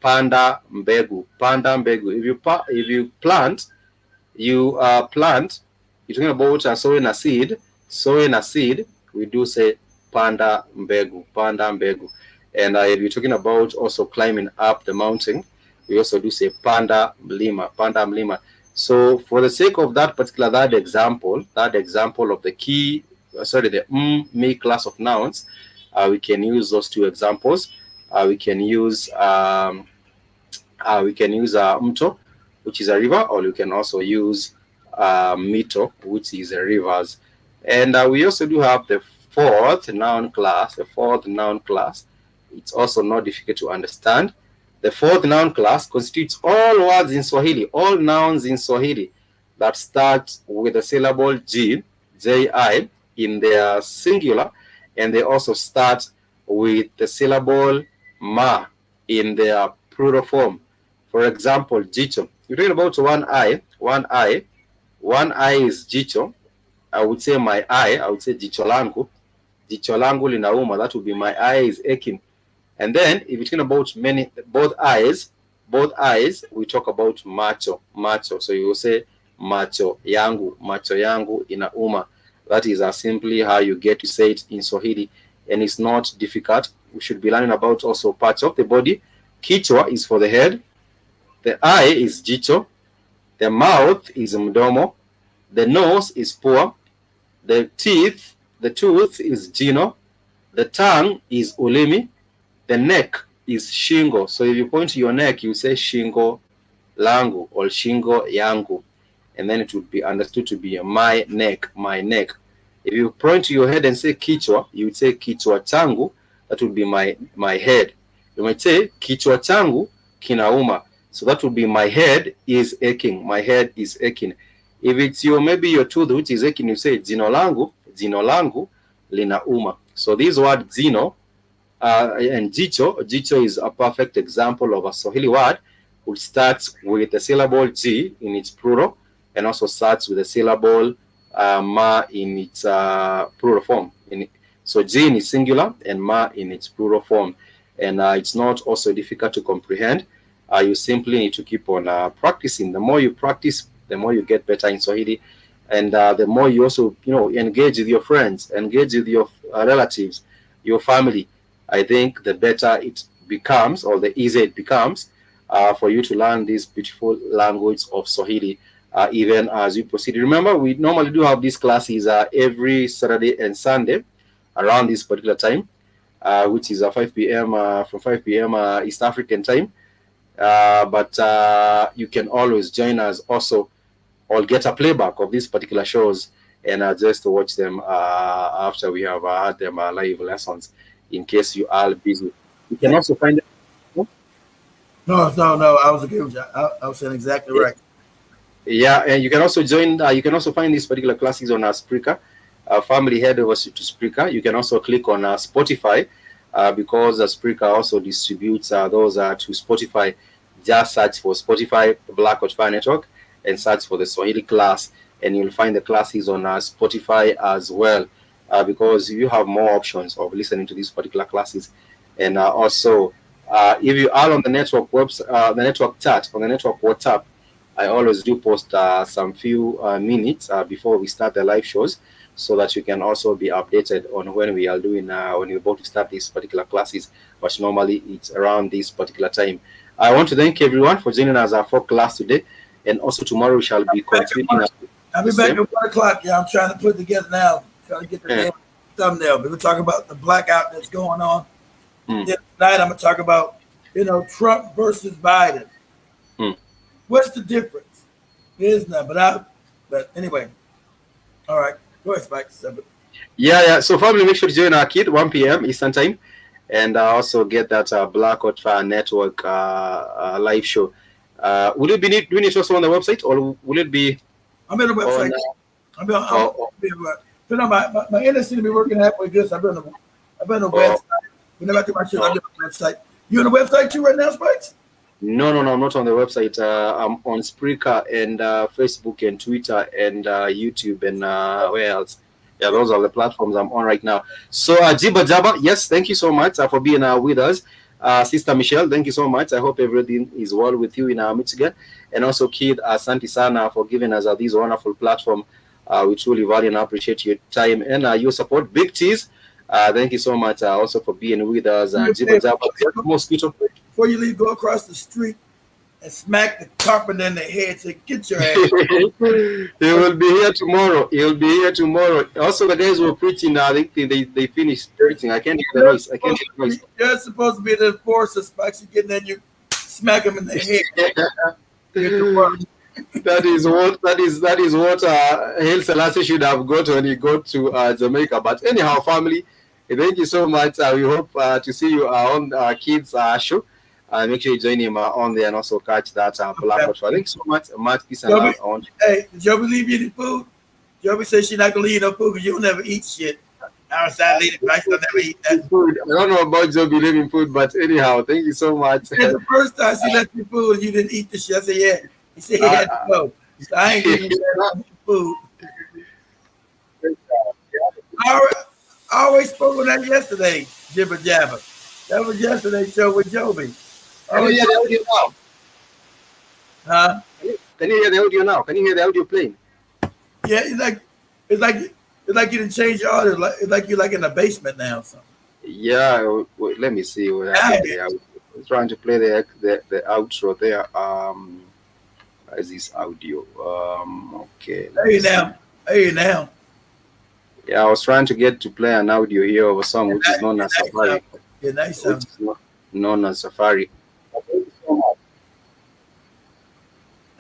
Panda mbegu. If you plant, you're talking about sowing a seed. We do say panda mbegu. And if you're talking about also climbing up the mountain, we also do say panda mlima. So for the sake of that example of the key, the me class of nouns, we can use those 2 examples. We can use mto, which is a river, or we can also use mito, which is a rivers. And we also do have the 4th noun class. It's also not difficult to understand. The 4th noun class constitutes all words in Swahili, all nouns in Swahili that start with the syllable G, J-I, in their singular, and they also start with the syllable ma in their plural form. For example, jicho. You're talking about one eye is jicho. I would say my eye, I would say jicho langu linauma, that would be my eye is aching. And then if you're talking about both eyes, we talk about macho. So you will say macho yangu inauma. That is simply how you get to say it in Swahili, and it's not difficult. We should be learning about also parts of the body. Kichwa is for the head, the eye is jicho, the mouth is mdomo, the nose is pua, the tooth is jino, the tongue is ulimi, the neck is shingo. So if you point to your neck, you say shingo langu or shingo yangu, and then it would be understood to be my neck. If you point to your head and say kichwa, you would say kichwa changu, that would be my head. You might say kichwa changu kinauma, so that would be my head is aching. If it's maybe your tooth which is aching, you say jino langu linauma. So this word zino and jicho is a perfect example of a Swahili word which starts with the syllable G in its plural, and also starts with the syllable ma in its plural form. So G in its singular and ma in its plural form. And it's not also difficult to comprehend. You simply need to keep on practicing. The more you practice, the more you get better in Swahili. And the more you also, engage with your friends, engage with your relatives, your family, I think the better it becomes, or the easier it becomes for you to learn this beautiful language of Swahili, even as you proceed. Remember, we normally do have these classes every Saturday and Sunday around this particular time, which is 5 p.m. From 5 p.m. East African time. But you can always join us also, or get a playback of these particular shows and just to watch them after we have had them live lessons. In case you are busy, you can also find them. No. I was agreeing with you. I was saying exactly right. Yeah, and you can also join. You can also find these particular classes on Spreaker. Family, head over to Spreaker. You can also click on Spotify because Spreaker also distributes those to Spotify. Just search for Spotify Black Hot Fire Network and search for the Swahili class, and you'll find the classes on Spotify as well. Because you have more options of listening to these particular classes, and also if you are on the network the network chat on the network WhatsApp. I always do post some few minutes before we start the live shows, so that you can also be updated on when we are doing when we're about to start these particular classes. But normally it's around this particular time. I want to thank everyone for joining us for class today, and also tomorrow we shall be continuing. I'll be back at 1:00. Yeah, I'm trying to put it together now. Trying to get the damn thumbnail. But we're talking about the blackout that's going on. Then tonight I'm gonna talk about Trump versus Biden. What's the difference? There's none. But anyway. All right. Go ahead, Spike. Yeah. So family, make sure to join our kid 1 p.m. Eastern time, and also get that Black Hot Fire Network live show. Will it be doing it also on the website, or will it be? I'm in the website. My internet seems to be working halfway good. So I've been on the website. Whenever I do my show, I'm on the website. You on the website too right now, Spikes? No, I'm not on the website. I'm on Spreaker and Facebook and Twitter and YouTube and where else? Yeah, those are the platforms I'm on right now. So Jiba Jaba, yes, thank you so much for being with us. Sister Michelle, thank you so much. I hope everything is well with you in Michigan. And also Kid Asante Sana for giving us this wonderful platform. We truly value and appreciate your time and your support. Big Cheese, thank you so much also for being with us. Jiba Jaba, mosquito. Before you leave, go across the street and smack the carpenter in the head. Say, get your ass. He will be here tomorrow. He'll be here tomorrow. Also, the guys were preaching. I think they finished preaching. I can't hear the noise. You're supposed to be the enforcer, Spikes. You get in there, you smack him in the head. That is what Haile Selassie should have got when he got to Jamaica. But anyhow, family, thank you so much. We hope to see you on Kids show. Make sure you join him on there and also catch that Black Hot Fire. Thanks so much. Much peace and love. Hey, did Joby leave you any food? Joby said she's not going to leave no food because you'll never eat shit. Outside lady, I never eat that food. I don't know about Joby leaving food, but anyhow, thank you so much. And the first time she left you food and you didn't eat the shit, I said, yeah. He said he had to go. So I ain't giving you food. I always spoke on that yesterday, Jibba Jabba. That was yesterday's show with Joby. Can you hear the audio now? Huh? Can you hear the audio now? Can you hear the audio playing? Yeah, it's like you didn't change your audio. It's like you're like in the basement now or something. Yeah, let me see. I was trying to play the outro there. Where is this audio? Okay. Hey now. Yeah, I was trying to get to play an audio here of a song which is known as Safari. Yeah, nice. Which is known as Safari.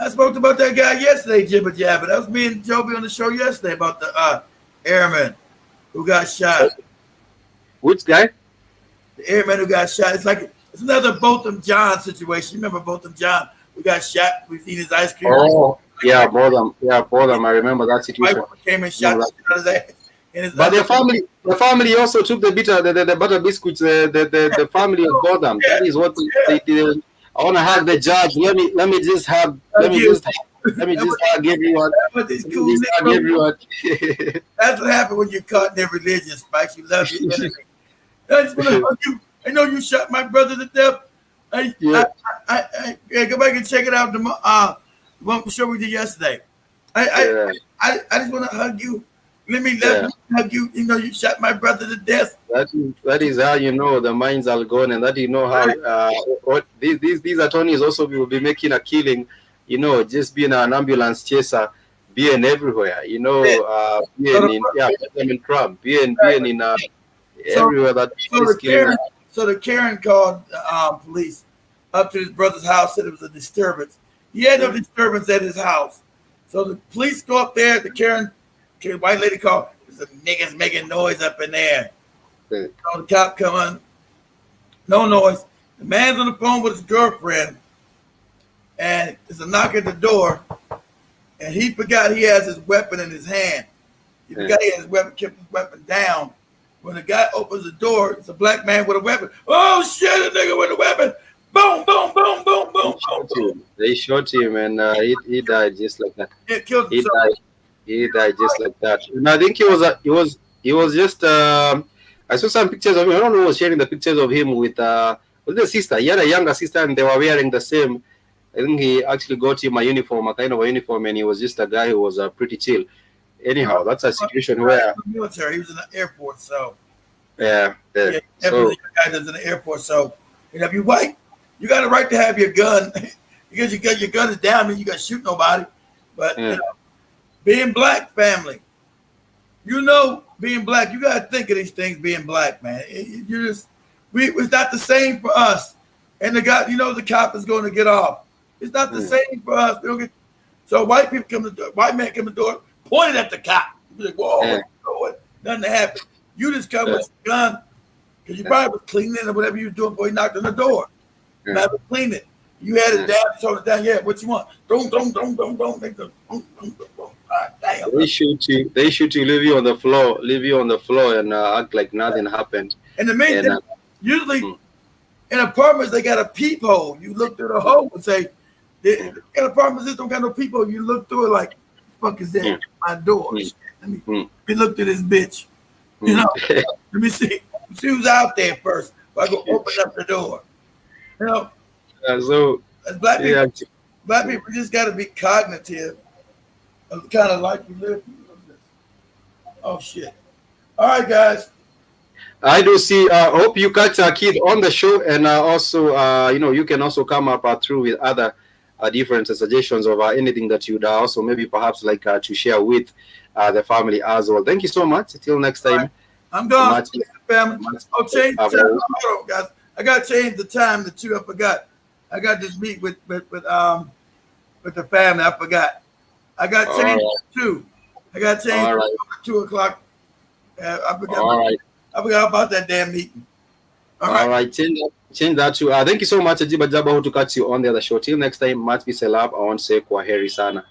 I spoke about that guy yesterday, Jibba Jabba. That was me and Joby on the show yesterday about the airman who got shot. Which guy? The airman who got shot. It's another Botham John situation. You remember Botham John who got shot? We've seen his ice cream. Oh, yeah, Botham. Yeah, Botham. I remember that situation. Came and shot his ass. But the family also took the butter biscuits. The family of Botham. That is what they did. I want to hug the judge. Let me just hug everyone. That's what happened when you're caught in their religion, Spike. You love your enemy. I just want to hug you. I know you shot my brother to death. I go back and check it out. The one show we did yesterday. I just want to hug you. Let me hug you. You know, you shot my brother to death. That is how you know the minds are gone, and that you know how what these attorneys also will be making a killing. You know, just being an ambulance chaser, being everywhere. You know, being in Trump, being in everywhere that is killing. So the Karen called police up to his brother's house, said it was a disturbance. He had no disturbance at his house. So the police go up there. The Karen Okay, white lady called. There's some niggas making noise up in there. Okay. So the cop come on. No noise. The man's on the phone with his girlfriend, and there's a knock at the door, and he forgot he has his weapon in his hand. He forgot he had his weapon, kept his weapon down. When the guy opens the door, it's a black man with a weapon. Oh shit, a nigga with a weapon. Boom, boom, boom, boom, boom, boom. They shot him, and he died just like that. It killed He himself. died. He died just like that. And I think he was just. I saw some pictures of him. I don't know who was sharing the pictures of him with the sister. He had a younger sister, and they were wearing the same. I think he actually got him a uniform, a kind of a uniform, and he was just a guy who was pretty chill. Anyhow, that's a situation where military. He was in the airport, so yeah. every So guy that's in the airport. So, if you're white, you got a right to have your gun because your gun is down, and you got to shoot nobody. But being black, family, being black, you got to think of these things. Being black, man, it's not the same for us. And the guy, the cop is going to get off. It's not the same for us. So white people come to the door, white man come to the door, pointed at the cop. You're like, whoa, what's going? Nothing happened. You just come with your gun because you probably was cleaning or whatever you were doing before you knocked on the door. You might have cleaned it. You had it down, you told it down. Yeah, what you want? Don't. Make the damn. They shoot you, leave you on the floor, and act like nothing happened. And the main thing, usually in apartments they got a peephole. You look through the hole and say, in apartments this don't got no peephole. You look through it like, fuck is that? My door. Let me look through this bitch. Let me see who's out there first. If I go open up the door. So as black people just got to be cognitive of the kind of life we live. Oh shit! All right, guys. I do see. Hope you catch a kid on the show, and also, you can also come up through with other different suggestions of anything that you'd also maybe perhaps like to share with the family as well. Thank you so much. Till next time. Right. I'm going. Family. I'll change the time. Hold on, guys. I got to change the time to 2. I forgot. I got this meet with the family. I forgot. I got changed to 2. I got changed to 2 o'clock. I forgot. I forgot about that damn meeting. All right. Change that to. Thank you so much, Ajiba Jaba, to catch you on the other show. Till next time, Mat Biselab. I want to say Kwaheri Sana.